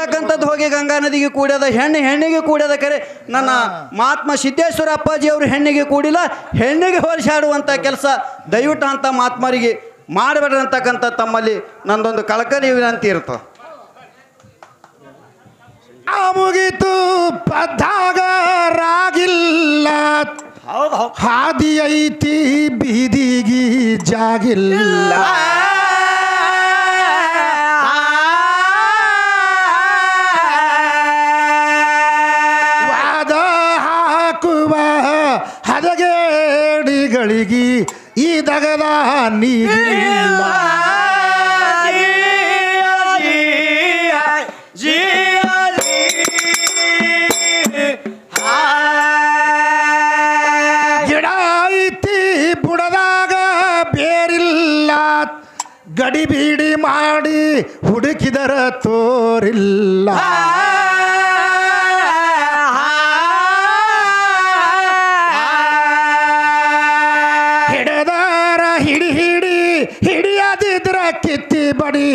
ಅಂತಕ್ಕಂಥದ್ದು ಹೋಗಿ ಗಂಗಾ ನದಿಗೆ ಕೂಡ್ಯದ, ಹೆಣ್ಣಿಗೆ ಕೂಡ್ಯದ. ಕರೆ ನನ್ನ ಮಹಾತ್ಮ ಸಿದ್ದೇಶ್ವರ ಅಪ್ಪಾಜಿ ಅವರು ಹೆಣ್ಣಿಗೆ ಕೂಡಿಲ್ಲ, ಹೆಣ್ಣಿಗೆ ಹೋಲಿಸಾಡುವಂಥ ಕೆಲಸ ದಯವಿಟ್ಟು ಅಂತ ಮಹಾತ್ಮರಿಗೆ ಮಾಡಬೇಡ್ರಿ ಅಂತಕ್ಕಂಥ ತಮ್ಮಲ್ಲಿ ನಂದೊಂದು ಕಳಕಳಿ ವಿನಂತಿ ಇರ್ತದೆ. ಮುಗಿತು ಪದ್ದಾಗ ರಾಗಿಲ್ಲ, ಹಾದಿ ಐತಿ ಬೀದಿಗಿ ಜಾಗಿಲ್ಲ. ವಾದ ಹಾಕುವ ಹದಗೇಡಿಗಳಿಗೆ ಈ ದಗದ ನೀರಿಲ್ಲ. ಗಿಡ ಐತಿ ಬುಡದಾಗ ಬೇರಿಲ್ಲ, ಗಡಿ ಬೀಡಿ ಮಾಡಿ ಹುಡುಕಿದರ ತೋರಿಲ್ಲ. ಹಿಡದಾರ ಹಿಡಿಯದಿದ್ರ ಕಿತ್ತಿ ಬಡಿ,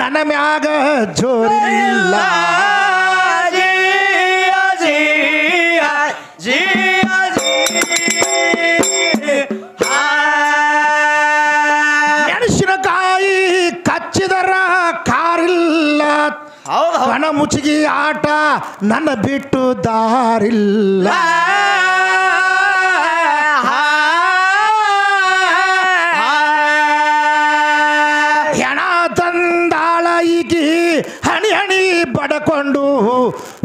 ನನ್ನ ಮ್ಯಾಗ ಜೋರಿಲ್ಲ. ಮೆಣಸಿನಕಾಯಿ ಕಚ್ಚಿದರ ಕಾರಿಲ್ಲ, ಕಣ ಮುಚ್ಚಿಗೆ ಆಟ ನನ್ನ ಬಿಟ್ಟು ದಾರಿಲ್ಲ. ಹೆಣ ತಂದಾಳ ಈಗಿ ಹಣಿ ಹಣಿ ಬಡಕೊಂಡು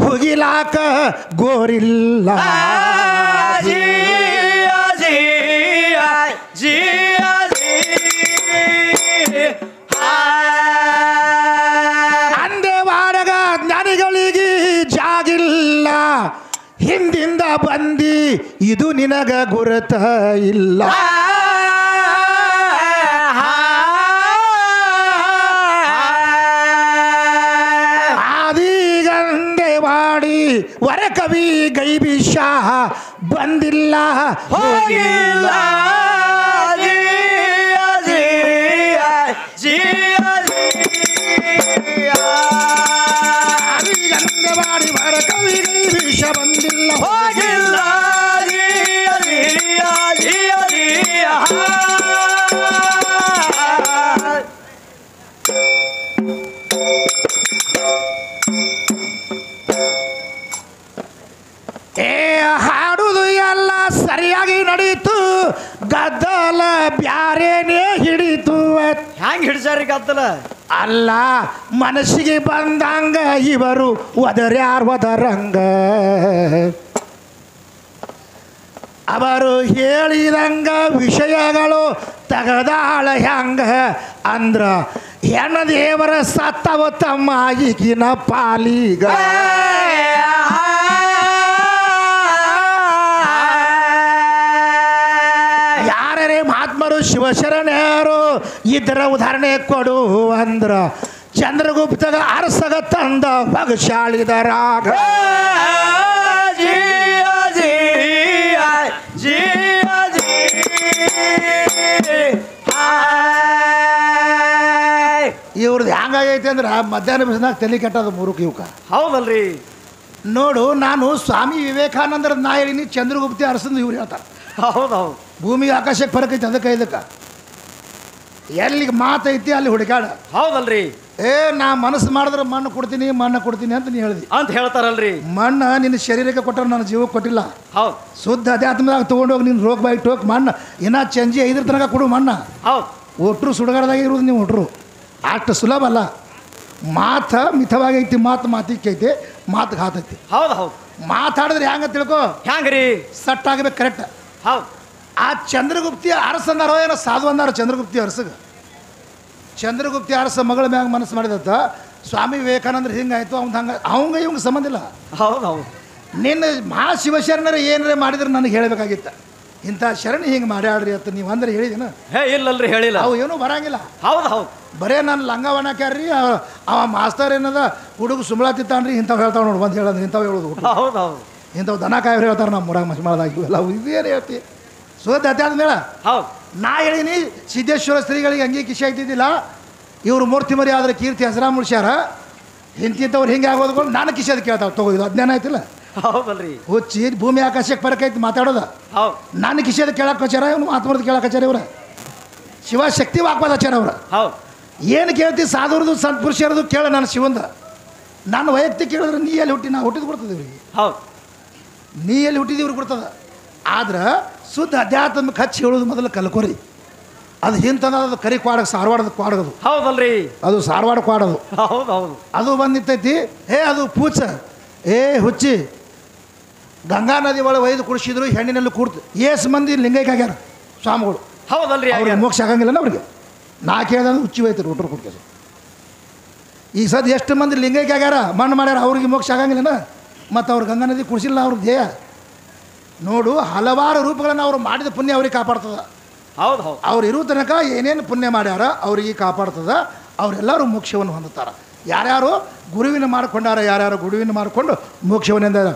ಹುಗಿಲಾಕ ಗೋರಿಲ್ಲ. ಅಂದೇವಾಡಗ ಜ್ಞಾನಿಗಳಿಗೆ ಜಾಗಿಲ್ಲ, ಹಿಂದಿಂದ ಬಂದಿ ಇದು ನಿನಗ ಗುರುತ ಇಲ್ಲ. ಆದಿಗಂದೇವಾಡಿ ವರಕವಿ ಗೈಬಿಷ ಬಂದಿಲ್ಲ ಹೋಗಿಲ್ಲ. ಆದಿಗಂದೇವಾಡಿ ವರಕವಿ ಗೈಬಿಷ ಬಂದಿಲ್ಲ ಹೋಗಿಲ್ಲ. ಹಾಡುದು ಎಲ್ಲ ಸರಿಯಾಗಿ ನಡೀತು, ಗದ್ದಲ ಬ್ಯಾರೇನೇ ಹಿಡಿತು. ಹ್ಯಾಂಗ ಹಿಡ್ಸಾರಿ ಗದ್ದಲ? ಅಲ್ಲ, ಮನಸ್ಸಿಗೆ ಬಂದಂಗ ಇವರು ಒದರ್ಯಾರ್ ಒದರಂಗ. ಅವರು ಹೇಳಿದಂಗ ವಿಷಯಗಳು ತಗದಾಳ ಹೆಂಗ ಅಂದ್ರ ಹೆಣ್ಣ ದೇವರ ಸತ್ತವ ತಮ್ಮ ಈಗಿನ ಪಾಲಿಗ. ಯಾರೇ ಮಹಾತ್ಮರು ಶಿವಶರಣರು ಇದರ ಉದಾಹರಣೆ ಕೊಡು ಅಂದ್ರ ಚಂದ್ರಗುಪ್ತಗ ಅರಸಗ ತಂದ ಭಗಶಾಳಿದರಾಗ. ಇವ್ರದ್ದು ಹೆಂಗಾಗೈತೆ ಅಂದ್ರೆ ಮಧ್ಯಾಹ್ನ ಬಿಸಿನಾಗ ತಲೆ ಕೆಟ್ಟದ ಮೂರಕ್ಕೆ ಇವಕ್ಕ. ಹೌದಲ್ರಿ? ನೋಡು, ನಾನು ಸ್ವಾಮಿ ವಿವೇಕಾನಂದರ ನಾ ಹೇಳಿನಿ, ಚಂದ್ರಗುಪ್ತಿ ಅರಸಂದು ಇವ್ರು ಹೇಳ್ತಾರೆ. ಹೌದೌದು. ಭೂಮಿ ಆಕಾಶಕ್ಕೆ ಫರಕ್ ಐತೆ, ಅದಕ್ಕೆ ಇದಕ್ಕೆ ಎಲ್ಲಿಗೆ ಮಾತೈತಿ ಅಲ್ಲಿ ಹುಡುಕಾಡ. ಹೌದಲ್ರಿ? ನಾ ಮನಸ್ಸು ಮಾಡಿದ್ರೆ ಮಣ್ಣು ಕೊಡ್ತೀನಿ ಅಂತ ನೀ ಹೇಳಿದಿ ಅಂತ ಹೇಳ್ತಾರಲ್ರಿ. ಮಣ್ಣು ನಿನ್ನ ಶರೀರಕ್ಕೆ ಕೊಟ್ಟರೆ ನನ್ನ ಜೀವಕ್ಕೆ ಕೊಟ್ಟಿಲ್ಲ. ಹೌದು. ಶುದ್ಧ ಅಧ್ಯಾತ್ಮದಾಗ ತೊಗೊಂಡೋಗಿ ನೀನು ರೋಗ ಬಾಯಿ ಟೋಕ್ ಮಣ್ಣು ಇನ್ನ ಚಂಜಿ 5 ತನಕ ಕೊಡು ಮಣ್ಣ. ಹೌದು. ಒಟ್ಟರು ಸುಡುಗಾಡದಾಗ ಇರೋದು ನೀವು ಒಟ್ಟರು ಅಷ್ಟು ಸುಲಭ ಅಲ್ಲ. ಮಾತು ಮಿತವಾಗೈತಿ, ಮಾತಿಗೆ ಐತಿ, ಮಾತಿಗೆ ಹಾತೈತಿ. ಹೌದು ಹೌದು. ಮಾತಾಡಿದ್ರೆ ಹೆಂಗ ತಿಳ್ಕೊ, ಹೆಂಗ್ರಿ ಸಟ್ ಆಗಬೇಕು ಕರೆಕ್ಟ್. ಹೌದು. ಆ ಚಂದ್ರಗುಪ್ತಿ ಅರಸ ಅಂದಾರೋ ಏನೋ ಸಾಧು ಅಂದಾರ. ಚಂದ್ರಗುಪ್ತಿ ಅರಸಗ ಚಂದ್ರಗುಪ್ತಿ ಅರಸ ಮಗಳ ಮ್ಯಾಗ ಮನಸ್ಸು ಮಾಡಿದತ್ತ. ಸ್ವಾಮಿ ವಿವೇಕಾನಂದ್ರ ಹಿಂಗಾಯ್ತು, ಅವಂಗ ಇವಂಗ ಸಂಬಂಧ ಇಲ್ಲ. ಹೌದು ಹೌದು. ನಿನ್ನ ಮಹಾಶಿವಶರಣರ ಏನಾರ ಮಾಡಿದ್ರೆ ನನಗೆ ಹೇಳಬೇಕಾಗಿತ್ತ, ಇಂಥ ಶರಣಿ ಹಿಂಗೆ ಮಾಡ್ಯಾಡ್ರಿ ಅಂತ ನೀವು ಅಂದ್ರೆ ಹೇಳಿದೇನ? ಇಲ್ಲಲ್ರಿ, ಹೇಳಿಲ್ಲ. ಅವು ಏನೂ ಬರಂಗಿಲ್ಲ. ಹೌದು ಹೌದು. ಬರೇ ನಾನು ಲಂಗವನ ಕ್ಯಾರ್ರಿ ಅವ ಮಾಸ್ತರ್ ಏನದ ಹುಡುಗ ಸುಂಬಳತ್ತಿತ್ತಾನ್ರಿ ಇಂಥವು ಹೇಳ್ತಾವ ನೋಡಿ. ಬಂದು ಹೇಳೋದು ಇಂಥವು ಹೇಳೋದು. ಹೌದು ಹೌದು. ಇಂಥವು ದನ ಕಾಯ್ರು ಹೇಳ್ತಾರೆ ನಮ್ಮ ಮುರಾಗ ಮಸ್ಮಾಳದಾಗ. ಇವೆಲ್ಲ ಇದೇನು ಹೇಳ್ತಿ ಸೋದ ಅಧ್ಯಾತ್ಮೇಳ. ಹೌದು. ನಾ ಹೇಳಿನಿ ಸಿದ್ದೇಶ್ವರ ಶ್ರೀಗಳಿಗೆ ಹಂಗೆ ಕಿಶಿ ಆಗ್ತಿದ್ದಿಲ್ಲ. ಇವರು ಮೂರ್ತಿ ಮರಿ ಆದ್ರೆ ಕೀರ್ತಿ ಹೆಸರ ಮುಡ್ಸ್ಯಾರ. ಇಂತಿಂಥವ್ರು ಹಿಂಗೆ ಆಗೋದ್ಕೊಂಡು ನಾನು ಕಿಶೆದು ಕೇಳ್ತಾವೆ ತಗೋ ಇದು ಅಜ್ಞಾನ ಆಯ್ತಿಲ್ಲ. ಹೌದಲ್ರಿ. ಹುಚ್ಚಿ ಭೂಮಿ ಆಕಾಶಕ್ಕೆ ಪರಕೈತಿ ಮಾತಾಡೋದು. ಹೌದು. ನಾನು ಕಿಶೆದು ಕೇಳಕ್ಕೆ ಹಚ್ಚಾರ ಇವನು ಆತ್ಮರ್ದು ಕೇಳಕ್ಕೆ ಹಚ್ಚಾರ ಇವ್ರ ಶಿವಶಕ್ತಿ ವಾಕ್ಪಾದ ಹಚ್ಚಾರ ಅವ್ರ. ಹೌದು. ಏನು ಕೇಳ್ತಿ ಸಾಧುರದು ಸಂತ ಪುರುಷರದು ಕೇಳ ನಾನು ಶಿವಂದ. ನಾನು ವೈಯಕ್ತಿಕ ಕೇಳಿದ್ರೆ ನೀ ಎಲ್ಲಿ ಹುಟ್ಟಿ ನಾ ಹುಟ್ಟಿದ್ ಕೊಡ್ತದೆ ಇವ್ರಿಗೆ. ಹೌದು. ನೀ ಎಲ್ಲಿ ಹುಟ್ಟಿದ ಇವ್ರಿಗೆ ಕೊಡ್ತದ. ಆದ್ರೆ ಶುದ್ಧ ಅಧ್ಯಾತ್ಮಕ್ಕೆ ಹಚ್ಚಿ ಹೇಳೋದು ಮೊದಲು ಕಲ್ಕೋರಿ. ಅದು ಹಿಂತಂದ್ರೆ ಅದು ಕರಿ ಕ್ವಾಡಕ್ಕೆ ಸಾರವಾಡದ ಕ್ವಾಡಗದು. ಹೌದಲ್ರಿ. ಅದು ಸಾರವಾಡ ಕ್ವಾಡದು. ಹೌದು ಹೌದು. ಅದು ಬಂದಿತ್ತೈತಿ. ಅದು ಪೂಚ ಹುಚ್ಚಿ ಗಂಗಾ ನದಿ ಒಳಗೆ ಒಯ್ದು ಕುಡಿಸಿದ್ರು ಹೆಣ್ಣಿನಲ್ಲಿ ಕೂಡ್ತು. ಏಸು ಮಂದಿ ಲಿಂಗೈಕ್ ಆಗ್ಯಾರ ಸ್ವಾಮಿಗಳು. ಹೌದಲ್ರಿ. ಅವ್ರಿಗೆ ಮೋಕ್ಷ ಆಗಂಗಿಲ್ಲ ಅವ್ರಿಗೆ. ನಾ ಕೇಳ್ದಂದ್ರೆ ಹುಚ್ಚಿ ಹೋಯ್ತಾರೆ ಊಟರ್ ಕೊಡ್ಕೇಸ. ಈಗ ಸದ್ ಎಷ್ಟು ಮಂದಿ ಲಿಂಗೈಕ್ ಆಗ್ಯಾರ ಮಣ್ಣು ಮಾಡ್ಯಾರ ಅವ್ರಿಗೆ ಮೋಕ್ಷ ಆಗಂಗಿಲ್ಲನ. ಮತ್ತು ಅವ್ರು ಗಂಗಾ ನದಿ ಕುಡಿಸಿಲ್ಲ ಅವ್ರ ಧ್ಯೇಯ ನೋಡು. ಹಲವಾರು ರೂಪಗಳನ್ನು ಅವ್ರು ಮಾಡಿದ ಪುಣ್ಯ ಅವ್ರಿಗೆ ಕಾಪಾಡ್ತದ. ಹೌದು ಹೌದು. ಅವ್ರು ಇರೋ ತನಕ ಏನೇನು ಪುಣ್ಯ ಮಾಡ್ಯಾರ ಅವ್ರಿಗೆ ಕಾಪಾಡ್ತದ. ಅವರೆಲ್ಲರೂ ಮೋಕ್ಷವನ್ನು ಹೊಂದುತ್ತಾರೆ. ಯಾರ್ಯಾರು ಗುರುವಿನ ಮಾಡಿಕೊಂಡಾರ, ಯಾರ್ಯಾರು ಗುರುವಿನ ಮಾಡಿಕೊಂಡು ಮೋಕ್ಷವನ್ನು ಹೊಂದಾರ.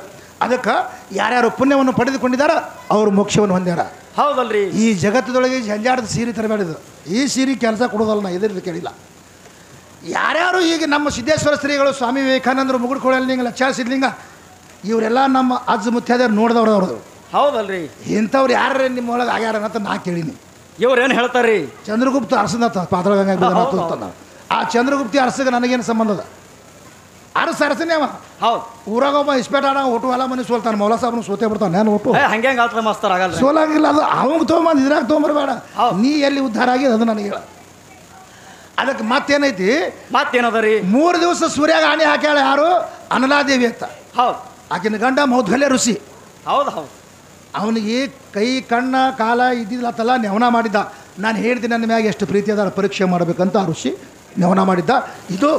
ಅದಕ್ಕೆ ಯಾರ್ಯಾರು ಪುಣ್ಯವನ್ನು ಪಡೆದುಕೊಂಡಿದ್ದಾರ ಅವರು ಮೋಕ್ಷವನ್ನು ಹೊಂದ್ಯಾರ. ಹೌದಲ್ರಿ. ಈ ಜಗತ್ತದೊಳಗೆ ಜಂಜಾಟದ ಸೀರೆ ತರಬೇಡಿದ್ರು. ಈ ಸೀರೆ ಕೆಲಸ ಕೊಡೋದಲ್ಲ. ನಾ ಇದರಿಂದ ಕೇಳಿಲ್ಲ. ಯಾರ್ಯಾರು ಈಗ ನಮ್ಮ ಸಿದ್ದೇಶ್ವರ ಶ್ರೀಗಳು ಸ್ವಾಮಿ ವಿವೇಕಾನಂದರು ಮುಗುಡ್ಕೊಳ್ಳಲಿಂಗ ಲಕ್ಷಾಳ ಸಿದ್ಲಿಂಗ ಇವರೆಲ್ಲ ನಮ್ಮ ಅಜ್ಜ ಮುತ್ಯಾದರು ನೋಡಿದವ್ರು ಅವ್ರದ್ದು. ಹೌದಲ್ರಿ. ಇಂಥವ್ರು ಯಾರು ನಿಮ್ಮೊಳಗೆ ಆಗ್ಯಾರ ಅಂತ ನಾ ಕೇಳೀನಿ. ಇವ್ರೇನು ಹೇಳ್ತಾರ್ರಿ? ಚಂದ್ರಗುಪ್ತ ಅರಸನತ್ತ ಪಾತ್ರಗಂಗ. ಆ ಚಂದ್ರಗುಪ್ತಿ ಅರಸಗೆ ನನಗೇನು ಸಂಬಂಧ ಅದ? ಅರಸನೇ ಅವ. ಹೌದು. ಊರಾಗ ಒಬ್ಬ ಇಸ್ಪೇಟ್ ಆಡ ಒಟ್ಟು ಹೊಲ ಮನೆ ಸೋಲ್ತಾನೆ. ಮೌಲಾ ಸಾಬ್ನು ಸೋತೆ ಬಿಡ್ತಾನೆ. ನಾನು ಒಟ್ಟು ಹಂಗೆ ಆತ್ರ ಮಾಸ್ತರ್ ಆಗಲ್ಲ. ಸೋಲಾಗಿಲ್ಲ. ಅದು ಅವಂಗೆ ತೊಗೊಂಬಂದು ಇದ್ರಾಗ ತೊಗೊಂಬರ್ಬೇಡ. ನೀ ಎಲ್ಲಿ ಉದ್ಧಾರ ಆಗಿದೆ ಅದು ನನಗೆ ಹೇಳ. ಅದಕ್ಕೆ ಮತ್ತೇನೈತಿ? ಮತ್ತೇನದ ರೀ? 3 ದಿವಸ ಸೂರ್ಯಾಗ ಆಣಿ ಹಾಕ್ಯಾಳ. ಯಾರು? ಅನಲಾದೇವಿ ಅಂತ. ಹೌದು. ಆಕಿನ ಗಂಡ ಮೌದ್ಗಲ್ಯ ಋಷಿ. ಹೌದು ಹೌದು. ಅವನಿಗೆ ಕೈ ಕಣ್ಣ ಕಾಲ ಇದ್ದಿದ್ಲತ್ತಲ್ಲ ನೆವನ ಮಾಡಿದ್ದ. ನಾನು ಹೇಳ್ತೀನಿ ನನ್ನ ಮ್ಯಾಗ ಎಷ್ಟು ಪ್ರೀತಿ ಅದ ಪರೀಕ್ಷೆ ಮಾಡಬೇಕಂತ ಆ ಋಷಿ ನೆವನ ಮಾಡಿದ್ದ. ಇದು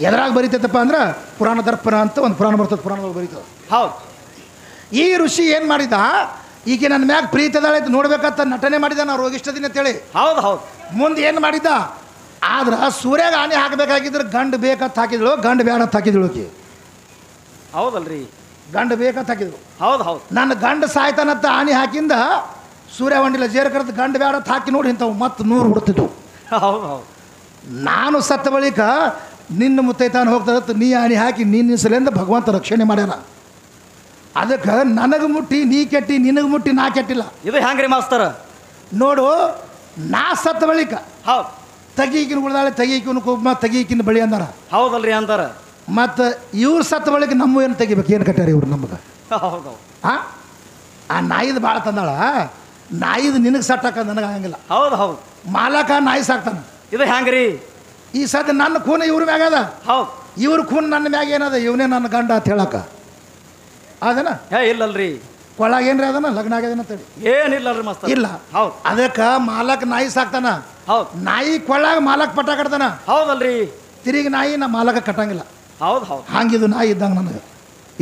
ಎದ್ರಾಗ ಬರೀತೈತಪ್ಪ ಅಂದ್ರೆ ಪುರಾಣ ದರ್ಪಣ ಅಂತ ಒಂದು ಪುರಾಣ ಬರ್ತದೆ. ಪುರಾಣದಲ್ಲಿ ಬರೀತದೆ. ಹೌದು. ಈ ಋಷಿ ಏನು ಮಾಡಿದ? ಈಗ ನನ್ನ ಮ್ಯಾಗ ಪ್ರೀತಿ ಅದಾಳೆ ನೋಡ್ಬೇಕಂತ ನಟನೆ ಮಾಡಿದ. ನಾ ರೋಗಿಷ್ಟದಿನ ಅಂತೇಳಿ. ಹೌದು ಹೌದು. ಮುಂದೆ ಏನು ಮಾಡಿದ್ದ? ಆದ್ರೆ ಸೂರ್ಯಾಗ ಆನೆ ಹಾಕಬೇಕಾಗಿದ್ರೆ ಗಂಡು ಬೇಕಂತ ಹಾಕಿದ್ಳು, ಗಂಡು ಬೇಡ ಅಂತ ಹಾಕಿದ್ಳು ಆಕಿ. ಹೌದಲ್ರಿ. ಗಂಡು ಬೇಕಂತ ಹಾಕಿದ್ರು. ಹೌದು ಹೌದು. ನನ್ನ ಗಂಡು ಸಾಯ್ತಾನಂತ ಆನೆ ಹಾಕಿಂದ ಸೂರ್ಯ ಹೊಂಡಿಲ್ಲ ಜೇರ್ ಕರೆದು ಗಂಡು ಬೇಡ ಅಂತ ಹಾಕಿ ನೋಡಿ ಇಂಥವು ಮತ್ತೆ 100 ಹುಡ್ತಿದ್ವು. ಹೌದು ಹೌದು. ನಾನು ಸತ್ತ ಬಳಿಕ ನಿನ್ನ ಮುತ್ತೈತಾನು ಹೋಗ್ತದತ್ತು ನೀ ಆನೆ ಹಾಕಿ ನಿನ್ನ ಸಲಿಂದ ಭಗವಂತ ರಕ್ಷಣೆ ಮಾಡ್ಯಾನ. ಅದಕ್ಕೆ ನನಗೆ ಮುಟ್ಟಿ ನೀ ಕೆಟ್ಟಿ, ನಿನಗೆ ಮುಟ್ಟಿ ನಾ ಕೆಟ್ಟಿಲ್ಲ. ಇದು ಹ್ಯಾಂಗ್ರಿ ಮಾಸ್ತರ? ನೋಡು, ನಾ ಸತ್ತ ಬಳಿಕ ಹೌದು ತಗೀಕಿನ ಉಳ್ದಾಳೆ, ತಗೀಕಿನ ಕುಗ್ಮ, ತಗೀಕಿನ ಬಳಿ ಅಂದಾರ. ಹೌದಲ್ರಿ ಅಂತಾರ. ಮತ್ತು ಇವ್ರು ಸತ್ತ ಬಳಿಕ ನಮ್ಮ ಏನು ತೆಗಿಬೇಕು? ಏನು ಕಟ್ಟಾರ ಇವ್ರು ನಮಗೆ? ಹೌದು. ಹಾಂ, ಆ ನಾಯಿದು ಭಾಳ ತಂದಾಳ. ನಾಯಿದು ನಿನಗೆ ಸಟ್ಟಾಕ ನನಗೆ ಆಗಂಗಿಲ್ಲ. ಹೌದು ಹೌದು. ಮಾಲಕ ನಾಯಿ ಸಾಕ್ತಾನೆ. ಇದು ಹ್ಯಾಂಗ್ರಿ? ಈ ಸದ್ಯ ನನ್ನ ಖೂನ್ ಇವ್ರ ಮ್ಯಾಗ ಅದ. ಹೌದು. ಇವ್ರ ಖೂನ್ ನನ್ನ ಮ್ಯಾಗ ಏನದ? ಇವನೇ ನನ್ನ ಗಂಡ ಅಂತ ಹೇಳಕ್ಕ ಅದನ? ಇಲ್ಲಲ್ರಿ. ಕೊಳಾಗ ಏನ್ರಿ ಅದನ್ನ ಲಗ್ನ ಆಗ್ಯದನ ಅಂತೇಳಿ ಏನಿಲ್ಲಲ್ರಿ ಮಾಸ್ತರ. ಇಲ್ಲ. ಹೌದು. ಅದಕ್ಕೆ ಮಾಲಕ್ ನಾಯಿ ಸಾಕ್ತಾನ. ಹೌದು. ನಾಯಿ ಕೊಳ್ಳಾಗ ಮಾಲಕ್ ಪಟ್ಟ ಕಟ್ತಾನ. ಹೌದಲ್ರಿ. ತಿರುಗಿ ನಾಯಿ ನಾ ಮಾಲಕ ಕಟ್ಟಂಗಿಲ್ಲ. ಹೌದು ಹೌದು. ಹಂಗಿದು ನಾಯಿ ಇದ್ದಂಗೆ ನನಗೆ.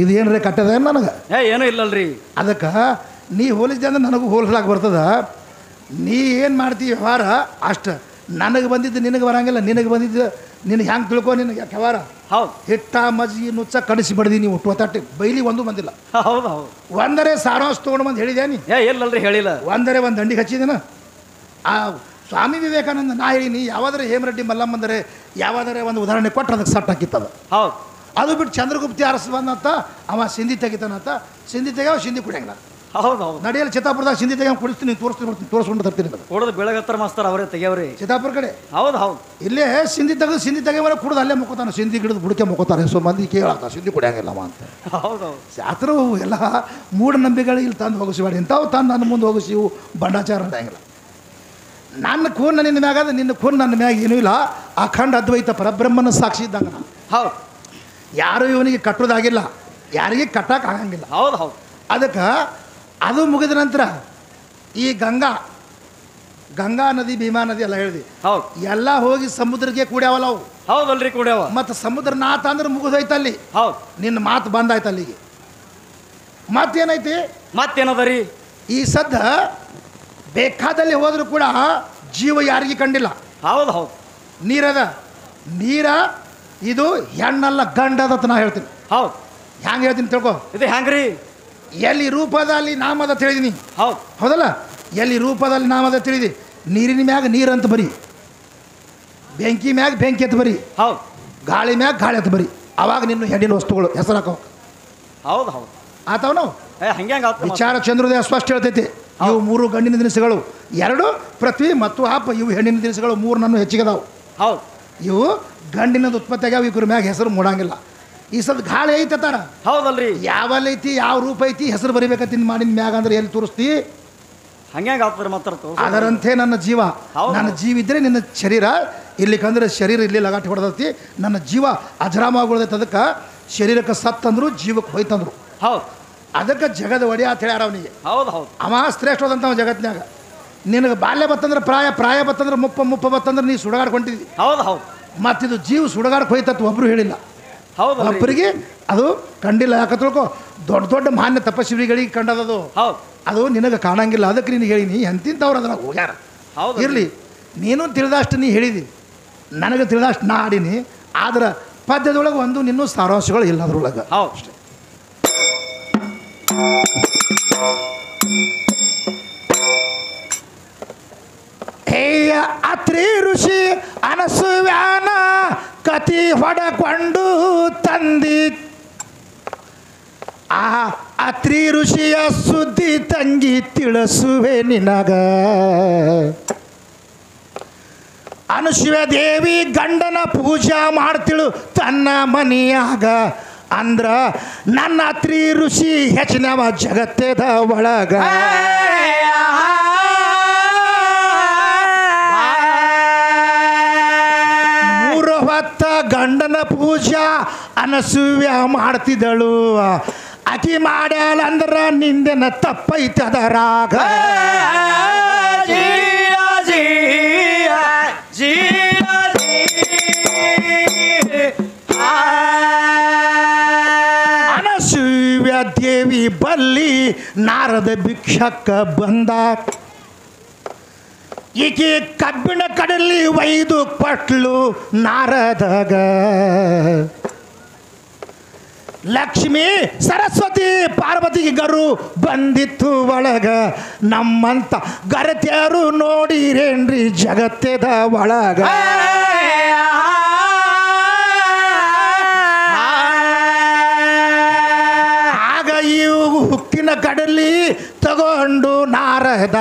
ಇದು ಏನ್ರಿ ಕಟ್ಟದ ನನಗೆ? ಏನೂ ಇಲ್ಲಲ್ರಿ. ಅದಕ್ಕೆ ನೀ ಹೋಲಿಸಿದೆ ಅಂದ್ರೆ ನನಗೂ ಹೋಲಿಸ್ಲಾಕ ಬರ್ತದ. ನೀ ಏನು ಮಾಡ್ತೀವಿ ವ್ಯವಹಾರ ಅಷ್ಟು. ನನಗೆ ಬಂದಿದ್ದು ನಿನಗೆ ಬರಂಗಿಲ್ಲ, ನಿನಗೆ ಬಂದಿದ್ದು ನಿನಗೆ ಹೆಂಗೆ ತಿಳ್ಕೊ. ನಿನಗೆ ವ್ಯವಹಾರ ಹೌದು ಹಿಟ್ಟ ಮಜ್ಜಿಗೆ ನುಚ್ಚ ಕಡಿಸಿ ಬಡ್ದಿ ನೀವು ಒಟ್ಟು ಬೈಲಿ ಒಂದು ಬಂದಿಲ್ಲ. ಹೌದು ಹೌದು ಒಂದರೆ ಸಾರಾಂಶ ತೊಗೊಂಡು ಬಂದು ಹೇಳಿದೇನಿ. ಎಲ್ಲಲ್ರಿ ಹೇಳಿಲ್ಲ. ಒಂದರೆ ಒಂದು ದಂಡಿಗೆ ಹಚ್ಚಿದೇನ. ಆ ಸ್ವಾಮಿ ವಿವೇಕಾನಂದ ನಾ ಹೇಳಿನಿ, ಯಾವಾದರೆ ಹೇಮರೆಡ್ಡಿ ಮಲ್ಲಮ್ಮಂದರೆ ಯಾವಾದರೆ ಒಂದು ಉದಾಹರಣೆ ಕೊಟ್ಟರೆ ಅದಕ್ಕೆ ಸಟ್ ಹಾಕಿತ್ತದ. ಹೌದು ಅದು ಬಿಟ್ಟು ಚಂದ್ರಗುಪ್ತಿ ಅರಸು ಬಂದಂತ ಅವ ಸಿಂಧಿ ತೆಗಿತಾನಂತ. ಸಿಂಧಿ ತೆಗ್ಯಾವ ಸಿಂಧಿ ಕುಡಿಯಂಗಿಲ್ಲ. ಹೌದು ಹೌದು ನಡೆಯಲ್ಲಿ ಚಿತ್ತಾಪುರದಾಗ ಸಿಂಧಿ ತೆಗ್ಯಾವ ಕುಡಿಸ್ತೀನಿ, ತೋರಿಸ್ಕೊಂಡು ತರ್ತೀನಿ. ಕುಡಿದು ಬೆಳಗತ್ತರ ಮಾಸ್ತರ ಅವರೇ ತೆಗಿಯವ್ರಿ ಚಿತ್ತಾಪುರ ಕಡೆ. ಹೌದು ಹೌದು ಇಲ್ಲೇ ಸಿಂಧಿ ತೆಗೆವಲ್ಲ ಕುಡಿದು ಅಲ್ಲೇ ಮುಕ್ಕೋತಾನೆ. ಸಿಂಧಿ ಗಿಡದ ಬುಡಕೆ ಮುಕ್ಕೋತಾರೆ. ಸೊ ಮಂದಿ ಕೇಳತ್ತ ಸಿಂಧಿ ಕುಡಿಯಂಗಿಲ್ಲವ ಅಂತ. ಹೌದು ಹೌದು ಶಾಸ್ತ್ರ ಎಲ್ಲ ಮೂಢನಂಬಿಕೆಗಳು ಇಲ್ಲಿ ತಂದು ಹೋಗಿಸಿಬೇಡಿ. ಇಂಥವು ತಂದು ನನ್ನ ಮುಂದೆ ಹೋಗಿಸಿ ಇವು ಬಂಡಾಚಾರ ನಡೆಯಂಗಿಲ್ಲ. ನನ್ನ ಖೂನ್ ನಿನ್ನ ಮ್ಯಾಗ ನಿನ್ನ ಖೂನ್ ನನ್ನ ಮ್ಯಾಗ ಏನೂ ಇಲ್ಲ. ಅಖಂಡ ಅದ್ವೈತ ಪರಬ್ರಹ್ಮನ ಸಾಕ್ಷಿ ಇದ್ದಂಗ ನಾನು. ಹೌದು ಯಾರು ಇವನಿಗೆ ಕಟ್ಟೋದಾಗಿಲ್ಲ, ಯಾರಿಗೆ ಕಟ್ಟಕ್ಕೆ ಆಗಂಗಿಲ್ಲ. ಹೌದು ಹೌದು ಅದಕ್ಕೆ ಅದು ಮುಗಿದ ನಂತರ ಈ ಗಂಗಾ ನದಿ ಭೀಮಾ ನದಿ ಎಲ್ಲ ಹೇಳಿದ್ವಿ. ಹೌದು ಎಲ್ಲ ಹೋಗಿ ಸಮುದ್ರಕ್ಕೆ ಕೂಡ್ಯಾವಲ್ಲ ಅವು. ಹೌದಲ್ರಿ ಕೂಡ್ಯಾವ. ಮತ್ತು ಸಮುದ್ರ ನಾಥ ಅಂದ್ರೆ ಮುಗಿದೋಯ್ತಲ್ಲಿ. ಹೌದು ನಿನ್ನ ಮಾತು ಬಂದಾಯ್ತು ಅಲ್ಲಿಗೆ. ಮತ್ತೇನೈತಿ? ಮತ್ತೇನದ ರೀ? ಈ ಸದ್ದ ಬೇಕಾದಲ್ಲಿ ಹೋದರೂ ಕೂಡ ಜೀವ ಯಾರಿಗೆ ಕಂಡಿಲ್ಲ. ಹೌದು ಹೌದು ನೀರದ ನೀರ ಇದು ಹೆಣ್ಣಲ್ಲ ಗಂಡದತ್ತ ನಾ ಹೇಳ್ತೀನಿ. ಹೌದು ಹ್ಯಾಂಗೆ ಹೇಳ್ತೀನಿ ತಿಳ್ಕೊ. ಇದು ಹ್ಯಾಂಗ್ರಿ? ಎಲ್ಲಿ ರೂಪದಲ್ಲಿ ನಾಮದ ತಿಳಿದೀನಿ. ಹೌದು ಹೌದಲ್ಲ? ಎಲ್ಲಿ ರೂಪದಲ್ಲಿ ನಾಮದ ತಿಳಿದಿ. ನೀರಿನ ಮ್ಯಾಗ ನೀರಂತ ಬರಿ, ಬೆಂಕಿ ಮ್ಯಾಗ ಬೆಂಕಿ ಅಂತ ಬರಿ. ಹೌದು ಗಾಳಿ ಮ್ಯಾಗ ಗಾಳಿ ಅಂತ ಬರಿ ಅವಾಗ ನಿನ್ನ ಹೆಣ್ಣಿನ ವಸ್ತುಗಳು ಹೆಸರು ಹಾಕೋ ಹೌದು ಹೌದು ಆತವ ನಾವು ಹಂಗೆ ವಿಚಾರ ಚಂದ್ರೋದಯ ಸ್ಪಷ್ಟ ಹೇಳ್ತೈತಿ. ಇವು 3 ಗಂಡಿನ ದಿನಸುಗಳು, 2 ಪೃಥ್ವಿ ಮತ್ತು ಆಪ, ಇವು ಹೆಣ್ಣಿನ ದಿನಸುಗಳು 3 ನನ್ನ ಹೆಚ್ಚಿಗೆ ಅದಾವು. ಹೌದು ಇವು ಗಂಡಿನದು ಉತ್ಪತ್ತಿ ಆಗ್ಯಾವ, ಇವ್ರ ಮ್ಯಾಗ ಹೆಸರು ಮೂಡಂಗಿಲ್ಲ. ಈ ಸದ್ ಗಾಳಿ ಐತತಾರ ಹೌದಲ್ರಿ, ಯಾವಲ್ಲ ಐತಿ, ಯಾವ ರೂಪ ಐತಿ, ಹೆಸರು ಬರಿಬೇಕಂತ ಮಾಡಿನ ಮ್ಯಾಗ ಅಂದ್ರೆ ಎಲ್ಲಿ ತೋರಿಸ್ತಿ? ಹಂಗೆ ಆಗ್ತಾರೆ ಮಾತಾಡ್ತು. ಅದರಂತೆ ನನ್ನ ಜೀವ, ನನ್ನ ಜೀವ ಇದ್ರೆ ನಿನ್ನ ಶರೀರ ಇರ್ಲಿಕ್ಕಂದ್ರೆ ಶರೀರ ಇಲ್ಲಿ ಲಗಾಟಿ ಹೊಡೆದೈತಿ. ನನ್ನ ಜೀವ ಅಜರಾಮಾಗೊಳ್ದೈತೆ. ಅದಕ್ಕೆ ಶರೀರಕ್ಕೆ ಸತ್ತಂದ್ರು ಜೀವಕ್ಕೆ ಹೋಯ್ತಂದ್ರು. ಹೌದು, ಅದಕ್ಕೆ ಜಗದ ಒಡೆಯ ಅಂತ ಹೇಳ್ಯಾರ ಅವನಿಗೆ. ಹೌದು ಹೌದು, ಅವ ಶ್ರೇಷ್ಠವಾದಂಥ ಜಗತ್ನ್ಯಾಗ. ನಿನಗೆ ಬಾಲ್ಯ ಬತ್ತಂದ್ರೆ ಪ್ರಾಯ ಬತ್ತಂದ್ರೆ ಮುಪ್ಪ ಬತ್ತಂದ್ರೆ ನೀ ಸುಡಗಾಡ್ಕೊಂಡಿದ್ದಿ. ಹೌದು ಹೌದು, ಮತ್ತಿದು ಜೀವ ಸುಡಗಾಡಕ್ಕೆ ಹೋಯ್ತತ್ತು ಒಬ್ರು ಹೇಳಿಲ್ಲ. ಹೌದು ಒಬ್ಬರಿಗೆ ಅದು ಕಂಡಿಲ್ಲ. ಯಾಕೆ ತಿಳ್ಕೊ, ದೊಡ್ಡ ಮಾನ್ಯ ತಪಸ್ವಿಗಳಿಗೆ ಕಂಡದದು. ಹೌದು, ಅದು ನಿನಗೆ ಕಾಣಂಗಿಲ್ಲ. ಅದಕ್ಕೆ ನೀನು ಹೇಳಿನಿ ಎಂತಿಂತವ್ರು ಅದನ್ನ ಹೋಗ್ಯಾರ. ಹೌದು ಇರಲಿ, ನೀನು ತಿಳಿದಷ್ಟು ನೀ ಹೇಳಿದಿ, ನನಗೆ ತಿಳಿದಷ್ಟು ನಾ ಆಡೀನಿ. ಆದ್ರೆ ಪದ್ಯದೊಳಗೆ ಒಂದು ನಿನ್ನೂ ಸಾರಾಂಶಗಳು ಇಲ್ಲ ಅದ್ರೊಳಗೆ. ಹೌದು ಅಷ್ಟೇ. ಹೇಯ ಅತ್ರಿ ಋಷಿ ಅನಸುವ್ಯಾನ ಕತಿ ಹೊಡಕೊಂಡು ತಂದಿ. ಆ ಅತ್ರಿ ಋಷಿಯ ಸುದ್ದಿ ತಂಗಿ ತಿಳಿಸುವೆ ನಿನಗ. ಅನುಸೂಯ ದೇವಿ ಗಂಡನ ಪೂಜಾ ಮಾಡ್ತಿಳು ತನ್ನ ಮನೆಯಾಗ. ಅಂದ್ರ ನನ್ನ ಅತ್ರಿ ಋಷಿ ಹೆಚ್ಚಿನವ ಜಗತ್ತದ ಒಳಗ. 3 ಹೊತ್ತ ಗಂಡನ ಪೂಜಾ ಅನಸೂಯ ಮಾಡ್ತಿದ್ದಳು. ಅಕಿ ಮಾಡ್ಯಾಳಂದ್ರ ನಿಂದೆನ ತಪ್ಪೈತದರಾಗ. ಅನಸೂಯ ದೇವಿ ಬಲ್ಲಿ ನಾರದ ಭಿಕ್ಷಕ್ಕ ಬಂದ. ಈಕೆ ಕಬ್ಬಿಣ ಕಡಲಿ ಒಯ್ದು ಕೊಟ್ಲು ನಾರದಗ. ಲಕ್ಷ್ಮೀ ಸರಸ್ವತಿ ಪಾರ್ವತಿಗೆ ಗರು ಬಂದಿತ್ತು ಒಳಗ. ನಮ್ಮಂತ ಗರತಿಯರು ನೋಡಿರೇನ್ರಿ ಜಗತ್ತದ ಒಳಗ. ಆಗ ಇವು ಹುಕ್ಕಿನ ಕಡಲಿ ತಗೊಂಡು ನಾರದ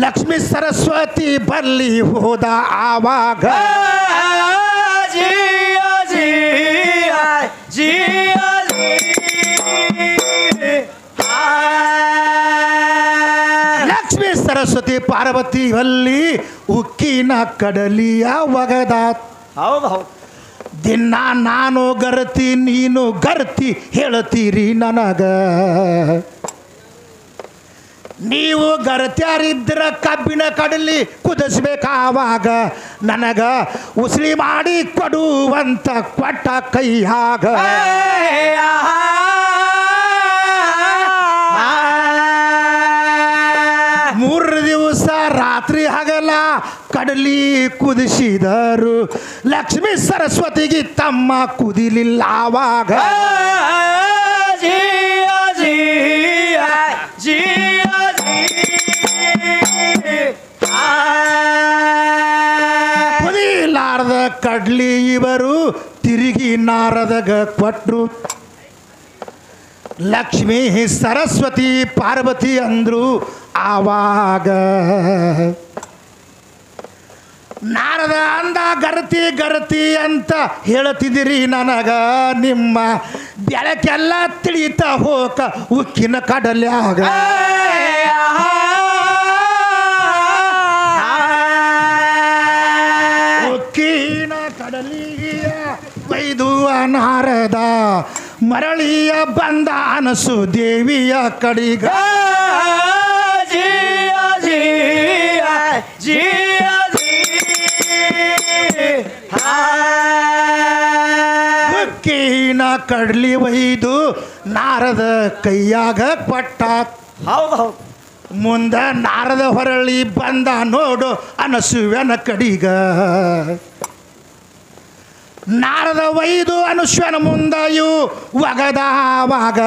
ಲಕ್ಷ್ಮೀ ಸರಸ್ವತಿ ಬಲ್ಲಿ ಹೋದ. ಆವಾಗ ಲಕ್ಷ್ಮೀ ಸರಸ್ವತಿ ಪಾರ್ವತಿ ಬಲ್ಲಿ ಉಕ್ಕಿನ ಕಡಲಿಯ ಒಗದ. ಹೌದು ಹೌದು, ದಿನ ನಾನು ಗರ್ತಿ ನೀನು ಗರ್ತಿ ಹೇಳ್ತೀರಿ ನನಗ. ನೀವು ಗರತ್ಯಾರಿದ್ರ ಕಬ್ಬಿಣ ಕಡಲಿ ಕುದಿಸ್ಬೇಕಾವಾಗ ನನಗ ಉಸ್ಲಿ ಮಾಡಿ ಕೊಡುವಂತ ಕೊಟ್ಟ ಕೈಯಾಗ. 3 ದಿವಸ ರಾತ್ರಿ ಹಗಲ ಕಡಲಿ ಕುದಿಸಿದರು. ಲಕ್ಷ್ಮೀ ಸರಸ್ವತಿಗೆ ತಮ್ಮ ಕುದಿಲಿಲ್ಲ ಆವಾಗ. ಕುದಿಲಾರ್ದ ಕಡ್ಲಿ ಇವರು ತಿರುಗಿ ನಾರದಗ ಕೊಟ್ರು. ಲಕ್ಷ್ಮೀ ಸರಸ್ವತಿ ಪಾರ್ವತಿ ಅಂದ್ರು. ಆವಾಗ ನಾರದ ಅಂದ ಗರತಿ ಅಂತ ಹೇಳ್ತಿದ್ದೀರಿ ನನಗ. ನಿಮ್ಮ ಬೆಳಕೆಲ್ಲ ತಿಳಿತ ಹೋಕ ಉಕ್ಕಿನ ಕಡಲ್ಯಾಗ. ಉಕ್ಕಿನ ಕಡಲಿಯ ವೈದು ನಾರದ ಮರಳಿಯ ಬಂದ ಅನಸು ದೇವಿಯ ಕಡಿಗ. ಉಕ್ಕಿನ ಕಡ್ಲಿ ಒಯ್ದು ನಾರದ ಕೈಯಾಗ ಕೊಟ್ಟ. ಹೌದು ಹೌದು, ಮುಂದ ನಾರದ ಹೊರಳಿ ಬಂದ ನೋಡು ಅನಸೂಯನ ಕಡಿಗ. ನಾರದ ಒಯ್ದು ಅನುಶ್ವನ ಮುಂದೆಯೂ ಒಗದವಾಗ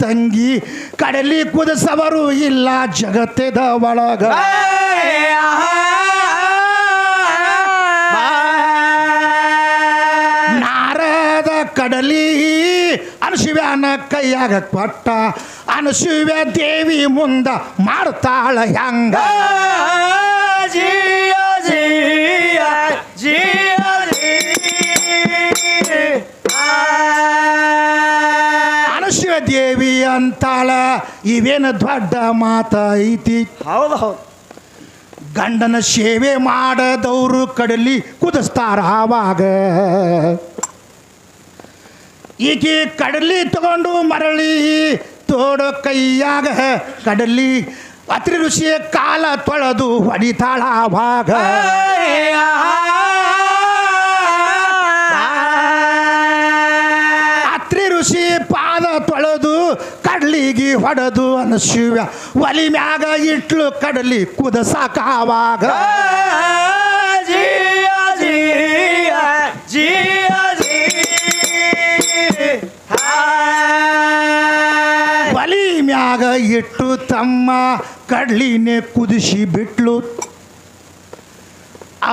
ತಂಗಿ ಕಡಲಿ ಕುದಿಸವರು ಇಲ್ಲ ಜಗತ್ತದ ಒಳಗ. ಕಡಲಿ ಅನಸೂಯನ ಕೈಯಾಗ ಕೊಟ್ಟ ಅನಸೂಯ ದೇವಿ ಮುಂದ ಮಾಡ್ತಾಳ ಹೆಂಗ ಜಿಯ ಜಿಯ ಜಿಯ ಅನಸೂಯ ದೇವಿ ಅಂತಾಳ ಇವೇನು ದೊಡ್ಡ ಮಾತ ಐತಿ. ಹೌದು ಹೌದು. ಗಂಡನ ಸೇವೆ ಮಾಡದವರು ಕಡಲಿ ಕುದಿಸ್ತಾರ ಆವಾಗ. ಈಕೆ ಕಡಲಿ ತಗೊಂಡು ಮರಳಿ ತೋಡೋ ಕೈಯಾಗ ಕಡಲಿ ಅತ್ರಿ ಋಷಿಯ ಕಾಲ ತೊಳೆದು ಹೊಡಿತಾಳ ಆವಾಗ. ಅತ್ರಿ ಋಷಿ ಪಾದ ತೊಳೆದು ಕಡ್ಲಿಗೆ ಹೊಡೆದು ಅನಸೂಯ ಒಲಿ ಮ್ಯಾಗ ಇಟ್ಲು ಕಡಲಿ ಕುದಸಾಕ ಆವಾಗ. ಜಿಯ ಜಿಯ ಜಿಯ ಒಲಿ ಮ್ಯಾಗ ಇಟ್ಟು ತಮ್ಮ ಕಡ್ಲಿನೇ ಕುದಿಸಿ ಬಿಟ್ಲು.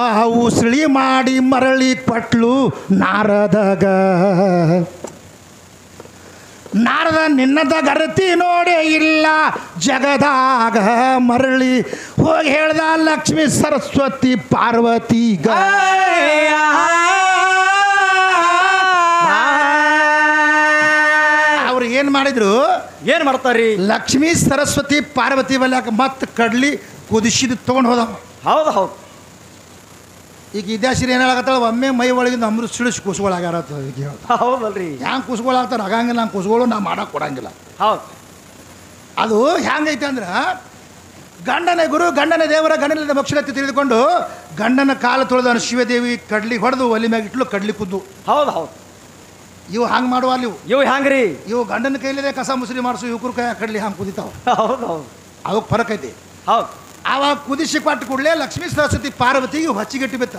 ಆ ಉಸುಳಿ ಮಾಡಿ ಮರಳಿ ಕೊಟ್ಲು ನಾರದಾಗ. ನಾರದ ನಿನ್ನದ ಗರತಿ ನೋಡೇ ಇಲ್ಲ ಜಗದಾಗ ಮರಳಿ ಹೋಗಿ ಹೇಳ್ದ ಲಕ್ಷ್ಮೀ ಸರಸ್ವತಿ ಪಾರ್ವತಿಗ. ಅವ್ರು ಏನು ಮಾಡಿದ್ರು? ಏನ್ ಮಾಡ್ತಾರ್ರಿ? ಲಕ್ಷ್ಮೀ ಸರಸ್ವತಿ ಪಾರ್ವತಿ ಬಲ್ಯಾಕ ಮತ್ತೆ ಕಡ್ಲಿ ಕುದಿಸಿದ್ ತೊಗೊಂಡು ಹೋದ. ಹೌದು ಹೌದು. ಈಗ ಇದ್ಯಾಸಿರಿ ಏನು ಹೇಳಕತ್ತಾಳ, ಒಮ್ಮೆ ಮೈ ಒಳಗಿಂದ ಅಮೃತ ಸಿಳಿಸಿ ಕುಸ್ಕೊಳಾಗ್ಯಾರ. ಹೌದಲ್ರಿ. ಹ್ಯಾಂಗೆ ಕುಸ್ಕೊಳಾಗ್ತಾರ ಆಗಂಗಿಲ್ಲ, ಹಂಗೆ ಕುಸ್ಗಳು ನಾ ಮಾಡಕ್ಕೆ ಕೊಡಂಗಿಲ್ಲ. ಹೌದು. ಅದು ಹ್ಯಾಂಗೈತೆ ಅಂದ್ರೆ ಗಂಡನ ಗುರು ಗಂಡನ ದೇವರ ಗಂಡನ ಭಕ್ಷಣತೆ ತಿಳಿದುಕೊಂಡು ಗಂಡನ ಕಾಲು ತೊಳೆದು ಶಿವದೇವಿ ಕಡ್ಲಿ ಹೊಡೆದು ಒಲಿ ಮ್ಯಾಗ ಇಟ್ಲು ಕಡ್ಲಿ ಕುದ್ದು. ಹೌದು ಹೌದು. ಇವು ಹಂಗೆ ಮಾಡುವ ಅಲ್ಲಿ ಇವು ಹ್ಯಾಂಗ್ರಿ? ಇವು ಗಂಡನ ಕೈಲಿದೆ ಕಸ ಮುಸುರಿ ಮಾಡಿಸು ಯುವಕರು ಕೈ ಕಡ್ಲಿ ಹಂಗೆ ಕುದಿತಾವ. ಹೌದು ಹೌದು. ಅವಕ್ಕೆ ಫರಕ್ ಐತಿ. ಹೌದು. ಆವಾಗ ಕುದಿಸಿ ಕೊಟ್ಟು ಕೂಡಲೇ ಲಕ್ಷ್ಮೀ ಸರಸ್ವತಿ ಪಾರ್ವತಿಗೆ ಹೊಚ್ಚಿಗೆಟ್ಟಿ ಬಿತ್ತ.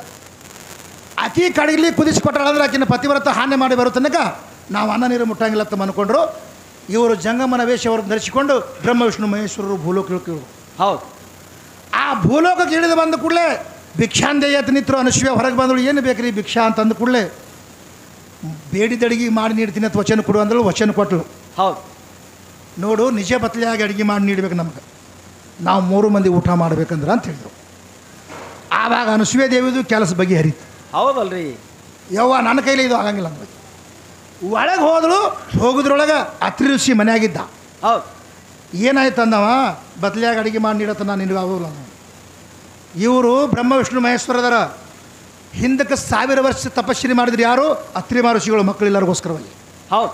ಆಕಿ ಕಡಗಲಿ ಕುದಿಸಿ ಕೊಟ್ಟಾಳಂದ್ರೆ ಆಕಿನ ಪತಿವ್ರತ ಹಾನಿ ಮಾಡಿ ಬರೋ ತನಕ ನಾವು ಅನ್ನ ನೀರು ಮುಟ್ಟಂಗಿಲ್ಲ ಅಂತ ಅನ್ಕೊಂಡ್ರು. ಇವರು ಜಂಗಮನ ವೇಷವನ್ನು ಧರಿಸಿಕೊಂಡು ಬ್ರಹ್ಮ ವಿಷ್ಣು ಮಹೇಶ್ವರರು ಭೂಲೋಕ ಇಳಿದ್ರು. ಹೌದು. ಆ ಭೂಲೋಕಕ್ಕೆ ಇಳಿದು ಬಂದ ಕೂಡಲೇ ಭಿಕ್ಷಾಂದೇಯತ್ ನಿತ್ರು ಅನಸೂಯ ಹೊರಗೆ ಬಂದಳು. ಏನು ಬೇಕ್ರಿ ಭಿಕ್ಷಾ ಅಂತಂದ ಕೂಡಲೇ ಬೇಡಿದ ಅಡಿಗೆ ಮಾಡಿ ನೀಡ್ತೀನಿ ಅಂತ ವಚನ ಕೊಡು ಅಂದಳು. ವಚನ ಕೊಟ್ಟಳು. ಹೌದು. ನೋಡು ನಿಜ ಬತ್ಲೆಯಾಗಿ ಅಡುಗೆ ಮಾಡಿ ನೀಡ್ಬೇಕು, ನಮ್ಗೆ ನಾವು 3 ಮಂದಿ ಊಟ ಮಾಡ್ಬೇಕಂದ್ರೆ ಅಂತ ಹೇಳಿದ್ರು. ಆವಾಗ ಅನಸೂಯ ದೇವಿದು ಕೆಲಸ ಬಗೆಹರಿತು. ಹೌದಲ್ರಿ. ಯವ್ವ ನನ್ನ ಕೈಲಿ ಇದು ಆಗಂಗಿಲ್ಲ ಅಂದ್ಬೇಕು. ಒಳಗೆ ಹೋದಳು. ಹೋಗೋದ್ರೊಳಗೆ ಅತ್ರಿ ಋಷಿ ಮನೆಯಾಗಿದ್ದ. ಹೌದು. ಏನಾಯ್ತು ಅಂದವ, ಬತ್ಲೆಯಾಗಿ ಅಡುಗೆ ಮಾಡಿ ನೀಡತ್ತ ನಾನು ನಿನಗೆ ಆಗೋಲ್ಲ. ಇವರು ಬ್ರಹ್ಮ ವಿಷ್ಣು ಮಹೇಶ್ವರದರ ಹಿಂದಕ್ಕೆ 1000 ವರ್ಷ ತಪಸ್ಸರಿ ಮಾಡಿದ್ರು. ಯಾರು? ಅತ್ರಿ ಮಹರ್ಷಿಗಳು ಮಕ್ಕಳೆಲ್ಲರಿಗೋಸ್ಕರವಾಗಿ. ಹೌದು.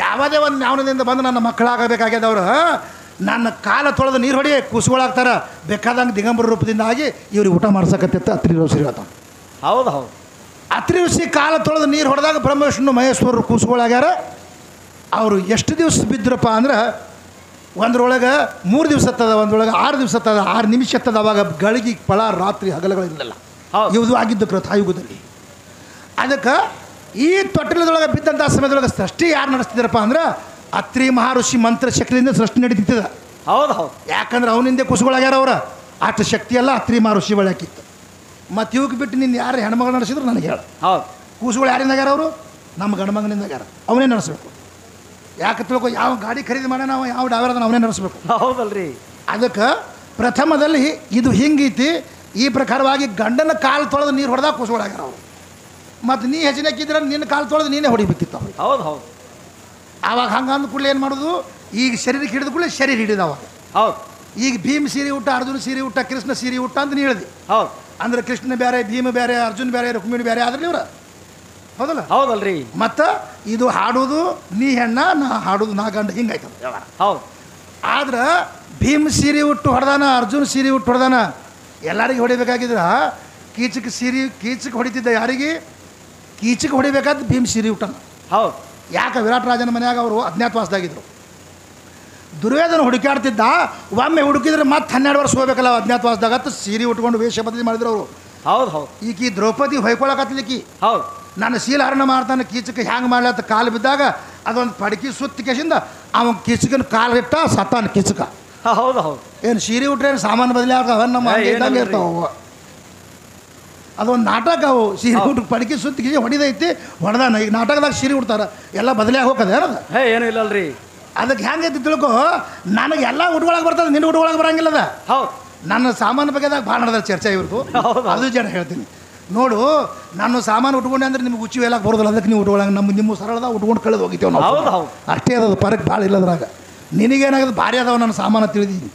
ಯಾವುದೇ ಒಂದು ಜ್ಞಾನದಿಂದ ಬಂದು ನನ್ನ ಮಕ್ಕಳಾಗಬೇಕಾಗ್ಯದವ್ರು ನನ್ನ ಕಾಲ ತೊಳೆದು ನೀರು ಹೊಡಿ ಕುಸುಗಳಾಗ್ತಾರೆ ಬೇಕಾದಂಗೆ ದಿಗಂಬರ ರೂಪದಿಂದ ಆಗಿ ಇವ್ರಿಗೆ ಊಟ ಮಾಡ್ಸಕತ್ತಿತ್ತು ಅತ್ರಿ ಋಷಿ ಹೇಳ್ತಾನೆ. ಹೌದು ಹೌದು. ಅತ್ರಿ ಋಷಿ ಕಾಲ ತೊಳೆದು ನೀರು ಹೊಡೆದಾಗ ಬ್ರಹ್ಮ ವಿಷ್ಣು ಮಹೇಶ್ವರರು ಕುಸುಗಳಾಗ್ಯಾರ. ಅವರು ಎಷ್ಟು ದಿವಸ ಬಿದ್ದರಪ್ಪ ಅಂದ್ರೆ ಒಂದ್ರೊಳಗೆ 3 ದಿವಸ ಹತ್ತದ, ಒಂದ್ರೊಳಗೆ 6 ದಿವಸ ಹತ್ತದ, 6 ನಿಮಿಷ ಹತ್ತದ. ಅವಾಗ ಗಳಿಗೆ ಫಳ ರಾತ್ರಿ ಹಗಲುಗಳಿರಲಿಲ್ಲ. ಇವುದು ಆಗಿದ್ದು ಕೃತಾಯುಗದಲ್ಲಿ. ಅದಕ್ಕೆ ಈ ತೊಟ್ಟಿಲದೊಳಗೆ ಬಿದ್ದಂಥ ಸಮಯದೊಳಗೆ ಸೃಷ್ಟಿ ಯಾರು ನಡೆಸ್ತಿದ್ದಾರಪ್ಪ ಅಂದ್ರೆ ಅತ್ರಿ ಮಹರ್ಷಿ ಮಂತ್ರ ಶಕ್ತಿಯಿಂದ ಸೃಷ್ಟಿ ನಡೀತಿದ್ದ. ಹೌದು ಹೌದು. ಯಾಕಂದ್ರೆ ಅವನಿಂದೆ ಕುಸುಗಳಾಗ್ಯಾರ. ಅವ್ರ ಅಷ್ಟು ಶಕ್ತಿ ಎಲ್ಲ ಅತ್ರಿ ಮಹರ್ಷಿ ಒಳಗಿತ್ತು. ಮತ್ತು ಇವಕ್ಕೆ ಬಿಟ್ಟು ನಿನ್ನ ಯಾರು ಹೆಣ್ಮಗಳು ನಡೆಸಿದ್ರು ನನಗೆ ಹೇಳು. ಹೌದು. ಕೂಸುಗಳು ಯಾರಿಂದ ಆಗ್ಯಾರ? ಅವರು ನಮ್ಮ ಗಂಡು ಮಗನಿಂದ ಆಗ್ಯಾರ. ಅವನೇ ನಡೆಸ್ಬೇಕು. ಯಾಕೆ ತಿಳ್ಕೊ, ಯಾವ ಗಾಡಿ ಖರೀದಿ ಮಾಡೋಣ ನಾವು, ಯಾವ ಡ್ರೈವರ್ ಅದನ್ನು ಅವನೇ ನಡೆಸ್ಬೇಕು. ಹೌದಲ್ರಿ. ಅದಕ್ಕೆ ಪ್ರಥಮದಲ್ಲಿ ಇದು ಹಿಂಗೈತಿ. ಈ ಪ್ರಕಾರವಾಗಿ ಗಂಡನ ಕಾಲು ತೊಳೆದು ನೀರು ಹೊಡೆದಾಗ ಕೂಸುಗಳಾಗ್ಯಾರ ಅವರು. ಮತ್ತು ನೀ ಹೆಚ್ಚಿನಕ್ಕಿದ್ರೆ ನಿನ್ನ ಕಾಲು ತೊಳೆದು ನೀನೇ ಹೊಡಿಬೇಕಿತ್ತು ಅವ್ರಿಗೆ. ಹೌದು ಹೌದು. ಆವಾಗ ಹಂಗೆ ಅಂದ ಕೂಡಲೇ ಏನು ಮಾಡೋದು, ಈಗ ಶರೀರಕ್ಕೆ ಹಿಡಿದ ಕೂಡಲೇ ಶರೀರ ಹಿಡಿದ. ಅವಾಗ ಹೌದು. ಈಗ ಭೀಮ್ ಸೀರೆ ಊಟ, ಅರ್ಜುನ ಸೀರೆ ಊಟ, ಕೃಷ್ಣ ಸೀರೆ ಊಟ ಅಂತ ನೀ ಹೇಳಿದೆ. ಹೌದು. ಅಂದ್ರೆ ಕೃಷ್ಣ ಬೇರೆ, ಭೀಮ ಬೇರೆ, ಅರ್ಜುನ್ ಬೇರೆ, ರುಕ್ಮಿಣಿ ಬೇರೆ ಆದ್ರಲ್ಲಿ ಇವ್ರ. ಹೌದಲ್ಲ? ಹೌದಲ್ರಿ. ಮತ್ತು ಇದು ಹಾಡೋದು ನೀ ಹೆಣ್ಣ, ನಾ ಹಾಡೋದು ನಾ ಗಂಡ, ಹಿಂಗಾಯ್ತದ ವ್ಯವಹಾರ. ಹೌದು. ಆದ್ರೆ ಭೀಮ್ ಸೀರೆ ಉಟ್ಟು ಹೊಡೆದಾನ, ಅರ್ಜುನ್ ಸೀರೆ ಉಟ್ಟು ಹೊಡೆದಾನ. ಎಲ್ಲರಿಗೆ ಹೊಡಿಬೇಕಾಗಿದ್ರ ಕೀಚಕ್ಕೆ ಹೊಡಿತಿದ್ದ. ಯಾರಿಗೆ? ಕೀಚಕ್ಕೆ ಹೊಡಿಬೇಕಾದ ಭೀಮ್ ಸೀರೆ ಉಟ್ಟನ. ಹೌದು. ಯಾಕೆ? ವಿರಾಟ್ ರಾಜನ ಮನೆಯಾಗ ಅವರು ಅಜ್ಞಾತವಾಸದಾಗಿದ್ರು. ದುರ್ಯೋಧನ ಹುಡುಕಾಡ್ತಿದ್ದ. ಒಮ್ಮೆ ಹುಡುಕಿದ್ರೆ ಮತ್ತೆ 12 ವರ್ಷ ಹೋಗ್ಬೇಕಲ್ಲ ಅಜ್ಞಾತವಾಸದಾಗ. ಸೀರೆ ಉಟ್ಕೊಂಡು ವೇಷ ಬದಲಿ ಮಾಡಿದ್ರು ಅವರು. ಹೌದು ಹೌದು. ಈಕಿ ದ್ರೌಪದಿ ಹೊಯ್ಕೊಳಕತ್ಲಿಕ್ಕಿ. ಹೌದು. ನಾನು ಶೀಲಹರಣ ಮಾಡ್ತಾನೆ, ಕೀಚಕ್ಕೆ ಹ್ಯಾಂಗೆ ಮಾಡ್ಲತ್ತ ಕಾಲು ಬಿದ್ದಾಗ ಅದೊಂದು ಪಡಕಿ ಸುತ್ತಿ ಕೇಸಿಂದ ಅವನ ಕೀಚಕನ ಕಾಲು ಇಟ್ಟ ಸತ್ತಾನ ಕೀಚಕ. ಹೌದು ಹೌದು. ಏನು ಸೀರೆ ಉಟ್ರೆ ಏನು ಸಾಮಾನು ಬದಲಿ ಆಗ್ತಾವ? ನಮ್ಮ ಇದ್ದಂಗೆ ಇರ್ತಾವ. ಅದೊಂದು ನಾಟಕ ಅವು ಸೀರೆ ಉಟ್ಟು ಪಡಿಕೆ ಸುತ್ತಿಗೆ ಹೊಡಿದೈತಿ ಹೊಡೆದಾನ. ಈಗ ನಾಟಕದಾಗ ಸೀರೆ ಉಡ್ತಾರ ಎಲ್ಲ ಬದಲಾಗಿ ಹೋಗೋದು ಏನದ ಏನು ಇಲ್ಲಲ್ರಿ. ಅದಕ್ಕೆ ಹೆಂಗೈತಿ ತಿಳ್ಕೊ, ನನಗೆ ಎಲ್ಲ ಉಟ್ಕೊಳಕ್ಕೆ ಬರ್ತದೆ, ನಿನ್ನ ಉಟ್ಕೊಳಕ್ಕೆ ಬರಂಗಿಲ್ಲದ. ಹೌದು. ನನ್ನ ಸಾಮಾನು ಬಗ್ಗೆದಾಗ ಭಾಳ ನಡೆದ ಚರ್ಚೆ ಇವ್ರದ್ದು. ಅದು ಜನ ಹೇಳ್ತೀನಿ ನೋಡು, ನಾನು ಸಾಮಾನು ಉಟ್ಕೊಂಡೆ ಅಂದ್ರೆ ನಿಮ್ಗೆ ಹುಚ್ಚು ಹೇಳಕ್ಕೆ ಬರೋದಿಲ್ಲ. ಅದಕ್ಕೆ ನೀವು ಉಟ್ಕೊಳಂಗೆ ನಿಮ್ಮ ಸರಳದ ಉಟ್ಕೊಂಡು ಕಳೆದು ಹೋಗಿದ್ದೇವೆ ನಾವು. ಹೌದು ಹೌದು. ಅಷ್ಟೇ ಅದ ಪರಕ್ ಭಾಳ ಇಲ್ಲದ್ರಾಗ. ನಿನಗೇನಾಗದು ಭಾರಿ ಅದಾವ ನನ್ನ ಸಾಮಾನು ತಿಳಿದೀನಿ,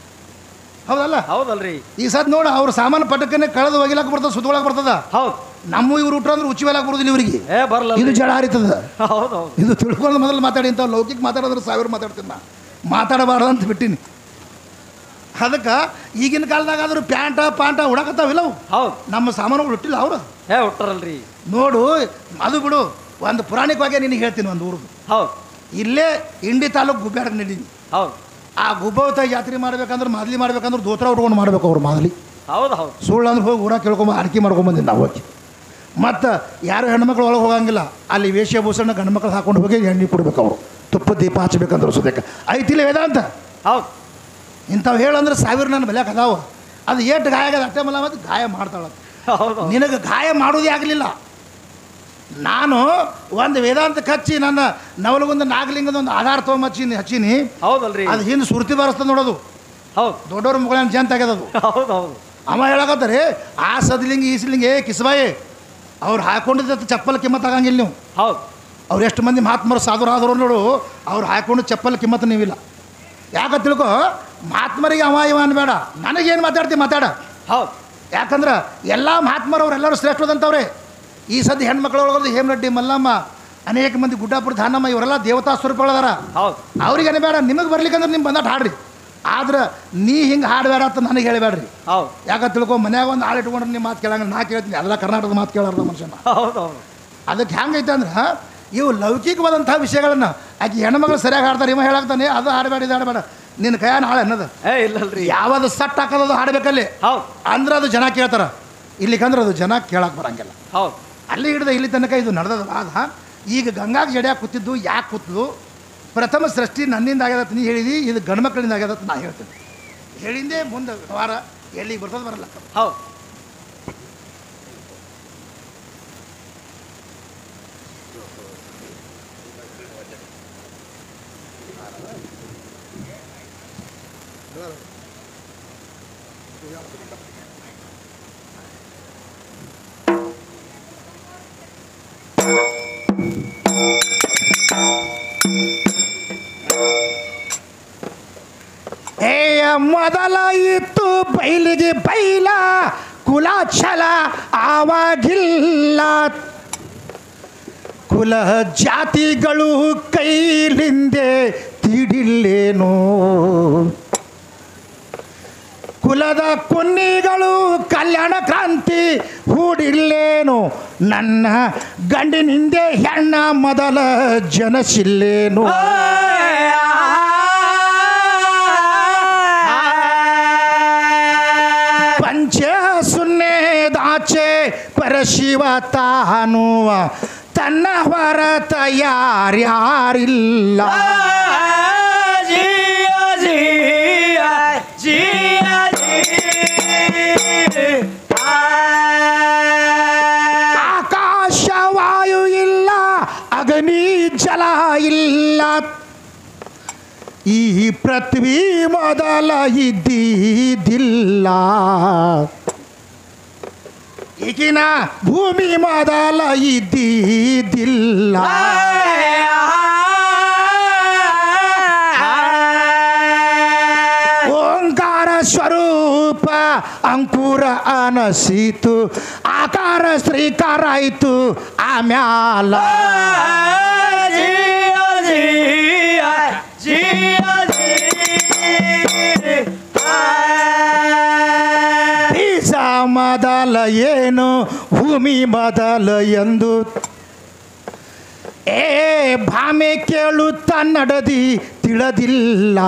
ಹೌದಲ್ಲ? ಹೌದಲ್ರಿ. ಈ ಸದ್ ನೋಡು, ಅವ್ರ ಸಾಮಾನು ಪಟ್ಟಕ್ಕನೆ ಕಳೆದು ಒಗಿಲಕ್ಕೆ ಬರ್ತದ, ಸುತ್ತೊಳಗೆ ಬರ್ತದ. ಹೌದು. ನಮ್ಮ ಇವ್ರು ಉಟ್ರ ಅಂದ್ರೆ ಹುಚ್ಚು ಹೇಳಕ್ಕೆ ಬರೋದಿಲ್ಲ ಇವರಿಗೆ. ಬರಲ್ಲ. ಇದು ಜಡ ಹರಿತದ. ಹೌದು ಹೌದು. ಇದು ತಿಳ್ಕೊಂಡು ಮೊದಲು ಮಾತಾಡಿ ಅಂತ ಲೌಕಿಕ ಮಾತಾಡಿದ್ರೆ 1000 ಮಾತಾಡ್ತೀನಿ ನಾ, ಮಾತಾಡಬಾರ್ದು ಅಂತ ಬಿಟ್ಟಿನಿ. ಅದಕ್ಕೆ ಈಗಿನ ಕಾಲದಾಗ ಆದ್ರೂ ಪ್ಯಾಂಟ ಉಡಕತ್ತಾವಿಲ್ಲ ಅವು. ಹೌದು. ನಮ್ಮ ಸಾಮಾನುಗಳು ಹುಟ್ಟಿಲ್ಲ ಅವರು. ಹುಟ್ಟಾರಲ್ರಿ. ನೋಡು, ಅದು ಬಿಡು, ಒಂದು ಪುರಾಣಿಕವಾಗಿ ನಿನಗೆ ಹೇಳ್ತೀನಿ ಒಂದು ಊರ್ದು. ಹೌದು. ಇಲ್ಲೇ ಇಂಡಿ ತಾಲೂಕು ಗುಬ್ಬ್ಯಾಡಕ್ಕೆ ನಡೀನಿ. ಹೌದು. ಆ ಗುಬ್ಬವತ ಜಾತ್ರೆ ಮಾಡ್ಬೇಕಂದ್ರೆ ಮಾದಲಿ ಮಾಡ್ಬೇಕಂದ್ರೆ ದೋತ್ರ ಉಟ್ಕೊಂಡು ಮಾಡ್ಬೇಕು ಅವ್ರು ಮಾದಲಿ. ಹೌದು ಹೌದು. ಸುಳ್ಳು ಅಂದ್ರೆ ಹೋಗಿ ಊರ ಕೇಳ್ಕೊಂಬ ಅಡಿಕೆ ಮಾಡ್ಕೊಂಬಂದಿದ್ದು ನಾವು ಹೋಗಿ. ಮತ್ತು ಯಾರು ಹೆಣ್ಮಕ್ಳು ಒಳಗೆ ಹೋಗಂಗಿಲ್ಲ, ಅಲ್ಲಿ ವೇಷಭೂಷಣ ಗಂಡು ಮಕ್ಕಳು ಹಾಕೊಂಡು ಹೋಗಿ ಎಣ್ಣೆ ಕೊಡ್ಬೇಕು ಅವರು, ತುಪ್ಪ ದೀಪ ಹಚ್ಬೇಕಂದ್ರೆ ಸುದಕ್ಕೆ ಐತಿಲ್ಲ ವೇದಾಂತ. ಹೌದು. ಇಂಥವು ಹೇಳಂದ್ರೆ 1000 ನನ್ನ ಬೆಲೆಗೆ ಅದಾವ. ಅದು ಏಟು ಗಾಯ ಆಗದ ಅಷ್ಟೇ ಮಲ್ಲ ಮತ್ತು ಗಾಯ ಮಾಡ್ತಾಳೆ. ಹೌದು. ನಿನಗೆ ಗಾಯ ಮಾಡೋದೇ ಆಗಲಿಲ್ಲ. ನಾನು ಒಂದು ವೇದಾಂತಕ್ಕೆ ಹಚ್ಚಿ ನನ್ನ ನವಲಗೊಂದು ನಾಗಲಿಂಗದ ಒಂದು ಆಧಾರ ಹಚ್ಚೀನಿ. ಹೌದಲ್ರಿ. ಅದು ಹಿಂದೆ ಸುರ್ತಿ ಬರಸ್ತದೆ ನೋಡೋದು. ಹೌದು. ದೊಡ್ಡವ್ರ ಮುಗಳನ್ನ ಜಂತ ಆಗ್ಯದದು. ಹೌದು ಹೌದು. ಅವ ಹೇಳಕತ್ತಾರೆ, ಆ ಸದ್ಲಿಂಗ ಈ ಸಿಲಿಂಗೆ ಕಿಸ್ಬಾಯಿ ಅವ್ರು ಹಾಕೊಂಡಿದ್ದ ಚಪ್ಪಲ್ ಕಿಮ್ಮತ್ ಆಗಂಗಿಲ್ಲ ನೀವು. ಹೌದು. ಅವ್ರು ಎಷ್ಟು ಮಂದಿ ಮಹಾತ್ಮರು ಸಾಧುರಾದರು ನೋಡು, ಅವ್ರು ಹಾಕೊಂಡು ಚಪ್ಪಲ್ ಕಿಮ್ಮತ್ತು ನೀವಿಲ್ಲ. ಯಾಕೆ ತಿಳ್ಕೊ, ಮಹಾತ್ಮರಿಗೆ ಅವ ಇವ ಅನ್ಬೇಡ, ನನಗೇನು ಮಾತಾಡ್ತೀವಿ ಮಾತಾಡ. ಹೌದು. ಯಾಕಂದ್ರೆ ಎಲ್ಲ ಮಹಾತ್ಮರವ್ರು ಎಲ್ಲರೂ ಶ್ರೇಷ್ಠದಂತವ್ರೆ. ಈ ಸದ್ಯ ಹೆಣ್ಮಕ್ಳೊಳಗದು ಹೇಮರೆಡ್ಡಿ ಮಲ್ಲಮ್ಮ, ಅನೇಕ ಮಂದಿ ಗುಡ್ಡಾಪುರ ಧಾನಮ್ಮ, ಇವರೆಲ್ಲ ದೇವತಾ ಸ್ವರೂಪಗಳದಾರ. ಹೌದು. ಅವ್ರಿಗೆ ಅನ್ಬೇಡ, ನಿಮಗೆ ಬರ್ಲಿಕ್ಕಂದ್ರೆ ನಿಮ್ಗೆ ಬಂದಟ್ಟು ಹಾಡ್ರಿ. ಆದ್ರೆ ನೀ ಹಿಂಗೆ ಹಾಡಬೇಡ ಅಂತ ನನಗೆ ಹೇಳಬೇಡ್ರಿ. ಹೌದು. ಯಾಕೆ ತಿಳ್ಕೊ, ಮನ್ಯಾಗ ಒಂದು ಹಾಡು ಇಟ್ಕೊಂಡ್ರೆ ನಿಮ್ಮ ಮಾತು ಕೇಳಂಗ ನಾ ಕೇಳ್ತೀನಿ. ಎಲ್ಲ ಕರ್ನಾಟಕದ ಮಾತು ಕೇಳಾರ್ದ ಮನುಷ್ಯನ. ಹೌದು ಹೌದು. ಅದಕ್ಕೆ ಹೆಂಗೈತೆ ಅಂದ್ರೆ, ಇವು ಲೌಕಿಕವಾದಂಥ ವಿಷಯಗಳನ್ನು ಆಕೆ ಹೆಣ್ಮಗಳು ಸರಿಯಾಗಿ ಹಾಡ್ತಾರೆ, ಇವ ಹೇಳಾಕ್ತಾನೆ ಅದು ಹಾಡಬೇಡ ಇದು ಹಾಡಬೇಡ, ನಿನ್ನ ಕೈಯಾನ ಹಾಳು ಅನ್ನೋದು ಇಲ್ಲಲ್ರಿ. ಯಾವ್ದು ಸಟ್ ಹಾಕೋದು ಹಾಡಬೇಕಲ್ಲಿ. ಹೌದು. ಅಂದ್ರೆ ಅದು ಜನ ಕೇಳ್ತಾರ, ಇಲ್ಲಿಕಂದ್ರೆ ಅದು ಜನ ಕೇಳಕ್ಕೆ ಬರಂಗಿಲ್ಲ. ಹೌದು. ಅಲ್ಲಿ ಹಿಡಿದ ಇಲ್ಲಿ ತನಕ ಇದು ನಡೆದ ವಾದ. ಈಗ ಗಂಗಾಗೆ ಜಡಿಯಾಗಿ ಕೂತಿದ್ದು ಯಾಕೆ ಕೂತದು? ಪ್ರಥಮ ಸೃಷ್ಟಿ ನನ್ನಿಂದ ಆಗ್ಯದತ್ ನೀ ಹೇಳಿದಿ, ಇದು ಗಂಡು ಮಕ್ಕಳಿಂದ ಆಗ್ಯದತ್ ನಾ ಹೇಳ್ತೀನಿ. ಹೇಳಿಂದೇ ಮುಂದೆ ವ್ಯವಹಾರ ಎಲ್ಲಿಗೆ ಬರ್ತದೆ ಬರಲ್ಲ. ಹೌದು. ಮೊದಲ ಇತ್ತು ಬೈಲಿಗೆ ಬೈಲ ಕುಲ ಛಲ ಆವಾಗಿಲ್ಲ, ಕುಲ ಜಾತಿಗಳು ಕೈಲಿಂದೆ ತಿಡಿಲ್ಲೇನೋ, ಕುಲದ ಕುನ್ನಿಗಳು ಕಲ್ಯಾಣ ಕ್ರಾಂತಿ ಹೂಡಿಲ್ಲೇನು, ನನ್ನ ಗಂಡಿನಿಂದೆ ಹೆಣ್ಣ ಮೊದಲ ಜನಸಿಲ್ಲೇನು. ಪಂಚ ಸುನ್ನೇದಾಚೆ ಪರಶಿವ ತಾನುವ ತನ್ನ ಹೊರತ ಯಾರ್ಯಾರಿಲ್ಲ. ಆಕಾಶ ವಾಯು ಇಲ್ಲ, ಅಗ್ನಿ ಜಲ ಇಲ್ಲ, ಈ ಪೃಥ್ವಿ ಮೊದಲ ಇದ್ದಿದ್ದಿಲ್ಲ, ಈಗಿನ ಭೂಮಿ ಮೊದಲ ಇದ್ದಿದ್ದಿಲ್ಲ. ಓಂಕಾರ ಸ್ವರೂಪ ಅಂಕುರ ಅನಸಿತು, ಆಕಾರ ಶ್ರೀಕಾರ ಆಯಿತು ಆಮ್ಯಾಲ. ಬೀಜ ಮೊದಲ ಏನು ಭೂಮಿ ಮೊದಲ ಎಂದು, ಏ ಭಾಮೆ ಕೇಳುತ್ತ ನಡದಿ ತಿಳಿದಿಲ್ಲ,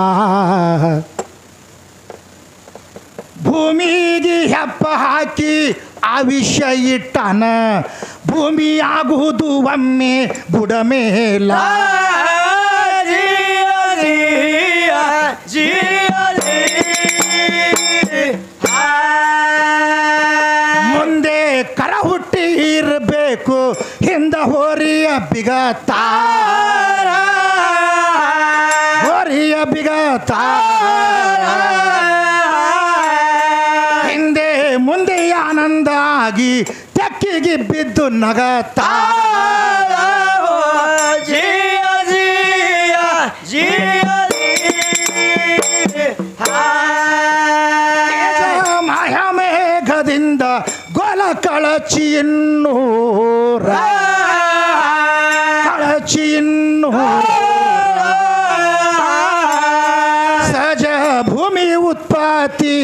ಭೂಮಿಗೆ ಹೆಪ್ಪ ಹಾಕಿ ಆವಿಷ್ಯ ಇಟ್ಟನ, ಭೂಮಿ ಆಗುವುದು ಒಮ್ಮೆ ಬುಡಮೇಲ. ಮುಂದೆ ಕರ ಬಿಗತಾರ ಗೋರಿಯ ಬಿಗತಾರ ಹಿಂದೆ ಮುಂದೆ ಆನಂದ ಆಗಿ ತೆಕ್ಕಿಗೆ ಬಿದ್ದು ನಗತಾರ ಜಿಯ ಜಿಯ ಜಿಯ ಮಾಯ ಮೇಘದಿಂದ ಗೊಲ ಕಳಚಿಯನ್ನೂರ ಸಹಜ ಭೂಮಿ ಉತ್ಪತ್ತಿ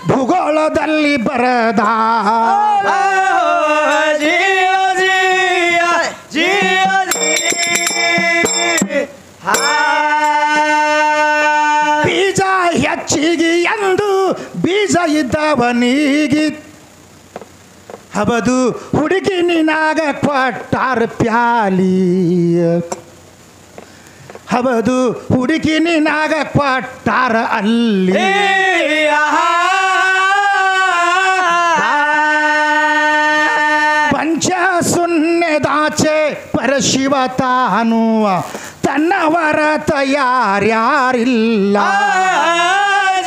ಭೂಗೋಳದಲ್ಲಿ ಬರದ ಜಿಯ ಜಿಯ ಜಿಯ ಬೀಜ ಹೆಚ್ಚಿಗೆ ಎಂದು ಬೀಜ ಇದ್ದವನಿಗೆ ಹಬದು ಹುಡುಗಿ ನಿನಾಗ ಕೊಟ್ಟಾರ ಪ್ಯಾಲಿ ಹಬದು ಹುಡುಗಿ ನಿನಾಗ ಕೊಟ್ಟಾರ ಅಲ್ಲಿ ಪಂಚ ಸುನ್ನೆದಾಚೆ ಪರಶಿವ ತಾನುವ ತನ್ನವರ ತಯಾರ್ಯಾರಿಲ್ಲ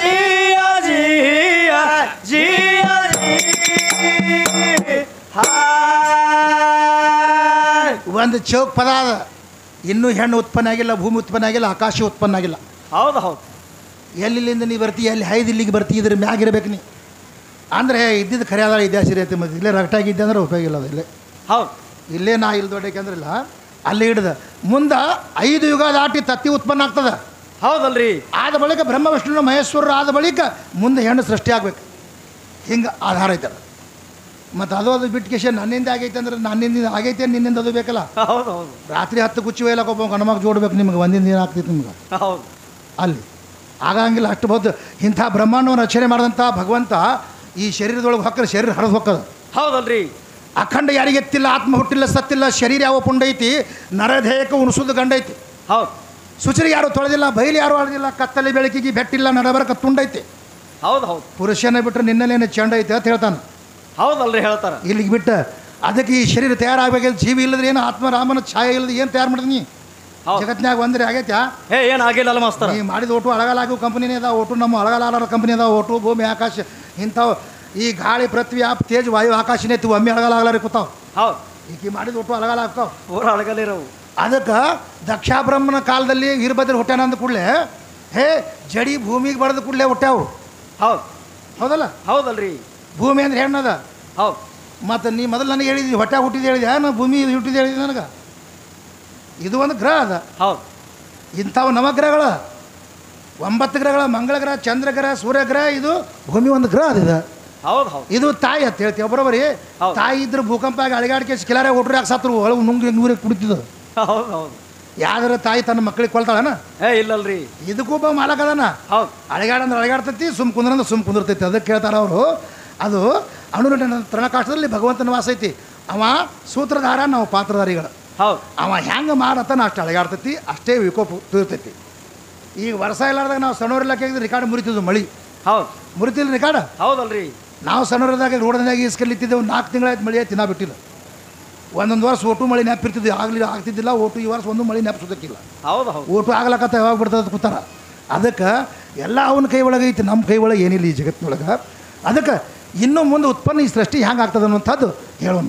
ಜಿಯ ಜಿಯ ಜಿಯ ಒಂದು ಚೌಕ್ ಪದ ಅದ ಇನ್ನೂ ಹೆಣ್ಣು ಉತ್ಪನ್ನ ಆಗಿಲ್ಲ ಭೂಮಿ ಉತ್ಪನ್ನ ಆಗಿಲ್ಲ ಆಕಾಶ ಉತ್ಪನ್ನ ಆಗಿಲ್ಲ ಹೌದು ಹೌದು ಎಲ್ಲಿಂದ ನೀ ಬರ್ತಿ ಎಲ್ಲಿ ಹೈದು ಇಲ್ಲಿಗೆ ಬರ್ತಿ ಇದ್ರ ಮ್ಯಾಗಿರ್ಬೇಕು ನೀ ಅಂದರೆ ಇದ್ದಿದ್ದು ಖರೆ ಅದ ಇತಿಹಾಸ ರೀತಿ ಮತ್ತು ಇಲ್ಲೇ ರಗಟಾಗಿದ್ದೆ ಅಂದ್ರೆ ಉಪಯೋಗ ಇಲ್ಲ ಅದು ಇಲ್ಲೇ ಹೌದು ಇಲ್ಲೇ ನಾ ಇಲ್ಲಿ ದೊಡ್ಡಕ್ಕೆ ಅಂದ್ರೆ ಇಲ್ಲ ಅಲ್ಲಿ ಹಿಡ್ದು ಮುಂದೆ 5 ಯುಗ ದಾಟಿ ತತ್ತಿ ಉತ್ಪನ್ನ ಆಗ್ತದೆ ಹೌದಲ್ರಿ ಆದ ಬಳಿಕ ಬ್ರಹ್ಮ ವಿಷ್ಣು ಮಹೇಶ್ವರರು ಆದ ಬಳಿಕ ಮುಂದೆ ಹೆಣ್ಣು ಸೃಷ್ಟಿ ಆಗ್ಬೇಕು ಹಿಂಗೆ ಆಧಾರ ಐತಲ್ಲ ಮತ್ತು ಅದು ಬಿಟ್ಟು ಕೇಶ ನನ್ನಿಂದ ಆಗೈತೆ ಅಂದ್ರೆ ನನ್ನಿಂದ ಆಗೈತೆ ನಿನ್ನಿಂದ ಅದು ಬೇಕಲ್ಲ ಹೌದು ಹೌದು ರಾತ್ರಿ 10 ಕುಚ್ಚಿ ಒಯ್ಲಕ್ಕೆ ಒಬ್ಬ ಗಣಮಗ ಜೋಡ್ಬೇಕು ನಿಮ್ಗೆ ಒಂದಿನ ದಿನ ಆಗ್ತೈತೆ ನಿಮ್ಗೆ ಹೌದು ಅಲ್ಲಿ ಆಗಂಗಿಲ್ಲ ಅಷ್ಟು ಬಹುದು ಇಂಥ ಬ್ರಹ್ಮಾಂಡವನ್ನು ರಚನೆ ಮಾಡಿದಂಥ ಭಗವಂತ ಈ ಶರೀರದೊಳಗೆ ಹೊಕ್ಕರೆ ಶರೀರ ಹರಿದು ಹೊಕ್ಕದ ಹೌದಲ್ರಿ ಅಖಂಡ ಯಾರಿಗೆ ಎತ್ತಿಲ್ಲ ಆತ್ಮ ಹುಟ್ಟಿಲ್ಲ ಸತ್ತಿಲ್ಲ ಶರೀರ ಯಾವ ಪುಂಡೈತಿ ನರದೇಹಕ್ಕೆ ಉಣಿಸೋದು ಗಂಡೈತಿ ಹೌದು ಸುಚರಿ ಯಾರು ತೊಳೆದಿಲ್ಲ ಬೈಲಿ ಯಾರು ಆಡೋದಿಲ್ಲ ಕತ್ತಲೆ ಬೆಳಕಿಗೆ ಬೆಟ್ಟಿಲ್ಲ ನಡಬರಕ ತುಂಡೈತಿ ಹೌದು ಹೌದು ಪುರುಷನ ಬಿಟ್ಟರೆ ನಿನ್ನಲ್ಲೇನು ಚೆಂಡ ಐತೆ ಅಂತ ಹೇಳ್ತಾನೆ ಹೌದಲ್ರಿ ಹೇಳ್ತಾರ ಇಲ್ಲಿಗೆ ಬಿಟ್ಟು ಅದಕ್ಕೆ ಈ ಶರೀರ ತಯಾರಾಗಬೇಕು ಜೀವಿ ಇಲ್ಲದ್ರೆ ಏನು ಆತ್ಮ ರಾಮನ ಛಾಯೆ ಇಲ್ಲದೆ ಏನು ತಯಾರು ಮಾಡಿದ್ನಿ ಹೌದು ಜಗತ್ನಾಗ ಒಂದ್ರೆ ಆಗೈತ್ಯಾ ಏನು ಆಗಿಲ್ಲಲ್ಲ ಮಾಸ್ತರ ನೀ ಮಾಡಿದ ಒಟ್ಟು ಅಳಗಾಲಾಗೋ ಕಂಪ್ನಿನೇ ಅದಾವ ಒಟ್ಟು ನಮ್ಮ ಅಳಗಾಲಾರ ಕಂಪ್ನಿ ಅದಾವ ಒಟ್ಟು ಭೂಮಿ ಆಕಾಶ ಇಂಥವು ಈ ಗಾಳಿ ಪೃಥ್ವಿ ಆಪ್ ತೇಜ್ ವಾಯು ಆಕಾಶನೇ ಇತ್ತು ಒಮ್ಮೆ ಅಳಗಾಲಾಗ್ಲಾರಿ ಕೂತಾವ ಹೌದು ಈಕಿ ಮಾಡಿದ ಒಟ್ಟು ಅಳಗಾಲಾಗ್ತಾವ ಪೂರ ಅಳಗಲಿರವು ಅದಕ್ಕೆ ದಕ್ಷಾಬ್ರಹ್ಮನ ಕಾಲದಲ್ಲಿ ವೀರಭದ್ರ ಹುಟ್ಟ್ಯಾನ ಅಂದ ಕೂಡಲೇ ಹೇ ಜಡಿ ಭೂಮಿಗೆ ಬಡ್ದ ಕೂಡಲೇ ಹುಟ್ಟ್ಯಾವು ಹೌದು ಹೌದಲ್ಲ ಹೌದಲ್ರಿ ಭೂಮಿ ಅಂದ್ರೆ ಹೆಣ್ಣದ ಹೌದು ಮತ್ತು ನೀ ಮೊದಲು ನನಗೆ ಹೇಳಿದ್ವಿ ಹೊಟ್ಟೆ ಹುಟ್ಟಿದ್ದು ಹೇಳಿದೆ ನಾನು ಭೂಮಿ ಹುಟ್ಟಿದ್ದು ಹೇಳಿದ್ದೆ ನನಗೆ ಇದು ಒಂದು ಗ್ರಹ ಅದ ಹೌದು ಇಂಥವು ನವಗ್ರಹಗಳ 9 ಗ್ರಹಗಳ ಮಂಗಳ ಗ್ರಹ ಚಂದ್ರಗ್ರಹ ಸೂರ್ಯಗ್ರಹ ಇದು ಭೂಮಿ ಒಂದು ಗ್ರಹ ಅದಿದೆ ಹೌದು ಹೌದು ಇದು ತಾಯಿ ಅಂತ ಹೇಳ್ತೀವಿ ಒಬ್ಬರೊಬ್ಬರಿ ಹೌದು. ತಾಯಿ ಇದ್ರೆ ಭೂಕಂಪ ಆಗಿ ಅಳಿಗಾಡಿಕೆ ಕಿಲಾರೆ ಒಟ್ರು ಯಾಕೆ ಸತ್ರು ಒಳಗೆ ನುಂಗಿ ನೂರಿಗೆ ಕುಡಿತಿದ್ದು ಹೌದು ಹೌದು ಯಾವ್ದಾರ ತಾಯಿ ತನ್ನ ಮಕ್ಕಳಿಗೆ ಕೊಲ್ತಾಳನ ಇಲ್ಲಲ್ರಿ ಇದಕ್ಕೊಬ್ಬ ಮಾಲಕ ಅದಾನ ಹೌದು ಅಳಿಗಾಡಂದ್ರೆ ಅಳಿಗಾಡ್ತೈತಿ ಸುಮ್ ಕುಂದ್ರಂದ್ರೆ ಸುಮ್ ಕುಂದಿರ್ತೈತಿ ಅದಕ್ಕೆ ಕೇಳ್ತಾರೆ ಅವರು ಅದು ಅಣುನ ತೃಣಕಾಷ್ಟದಲ್ಲಿ ಭಗವಂತನ ವಾಸ ಐತಿ ಅವ ಸೂತ್ರಧಾರ ನಾವು ಪಾತ್ರಧಾರಿಗಳು ಹೌದು ಅವ ಹೆಂಗೆ ಮಾಡತ್ತಾನ ಅಷ್ಟು ಅಳಿಗಾಡ್ತೈತಿ ಅಷ್ಟೇ ವಿಕೋಪ ತೀರ್ತೈತಿ ಈಗ ವರ್ಷ ಇಲ್ಲಾರ್ದಾಗ ನಾವು ಸಣ್ಣವರಿಲ್ಲಕ್ಕೆ ರಿಕಾರ್ಡ್ ಮುರಿತಿದ್ವು ಮಳಿ ಹೌದು ಮುರಿತಿಲ್ಲ ರಿಕಾರ್ಡ್ ಹೌದಲ್ರಿ ನಾವು ಸಣ್ಣವರದಾಗ ರೋಡ್ನಾಗ ಇಸ್ಕಲ್ಲಿತ್ತಿದ್ದೆವು 4 ತಿಂಗಳಾಯ್ತು ಮಳಿ ಆಯ್ತು ತಿನ್ನ ಬಿಟ್ಟಿಲ್ಲ ಒಂದೊಂದು ವರ್ಷ ಒಟ್ಟು ಮಳಿ ನೆನಪಿರ್ತಿದ್ವಿ ಆಗ್ತಿದ್ದಿಲ್ಲ ಒಟ್ಟು ಈ ವರ್ಷ ಒಂದು ಮಳಿ ನೆನಪಿಸೋದಕ್ಕಿಲ್ಲ ಹೌದು ಹೌದು ಓಟು ಆಗ್ಲಕತ್ತ ಯಾವಾಗ ಬಿಡ್ತದ ಕೂತಾರ ಅದಕ್ಕೆ ಎಲ್ಲ ಅವನ ಕೈ ಒಳಗೆ ಐತಿ ನಮ್ಮ ಕೈ ಒಳಗೆ ಏನಿಲ್ಲ ಈ ಜಗತ್ತಿನೊಳಗೆ ಅದಕ್ಕೆ ಇನ್ನೂ ಮುಂದೆ ಉತ್ಪನ್ನ ಈ ಸೃಷ್ಟಿ ಹೆಂಗೆ ಆಗ್ತದೆ ಅನ್ನೋಂಥದ್ದು ಹೇಳೋಣ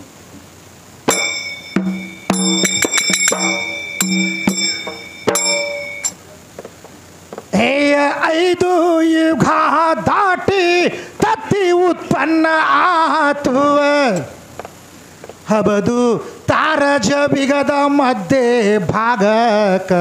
ಹೇಯ 5 ಯುಗ ದಾಟಿ ತತ್ತಿ ಉತ್ಪನ್ನ ಆತುವ ಹಬದು ತಾರಜ ಬಿಗದ ಮಧ್ಯೆ ಭಾಗಕ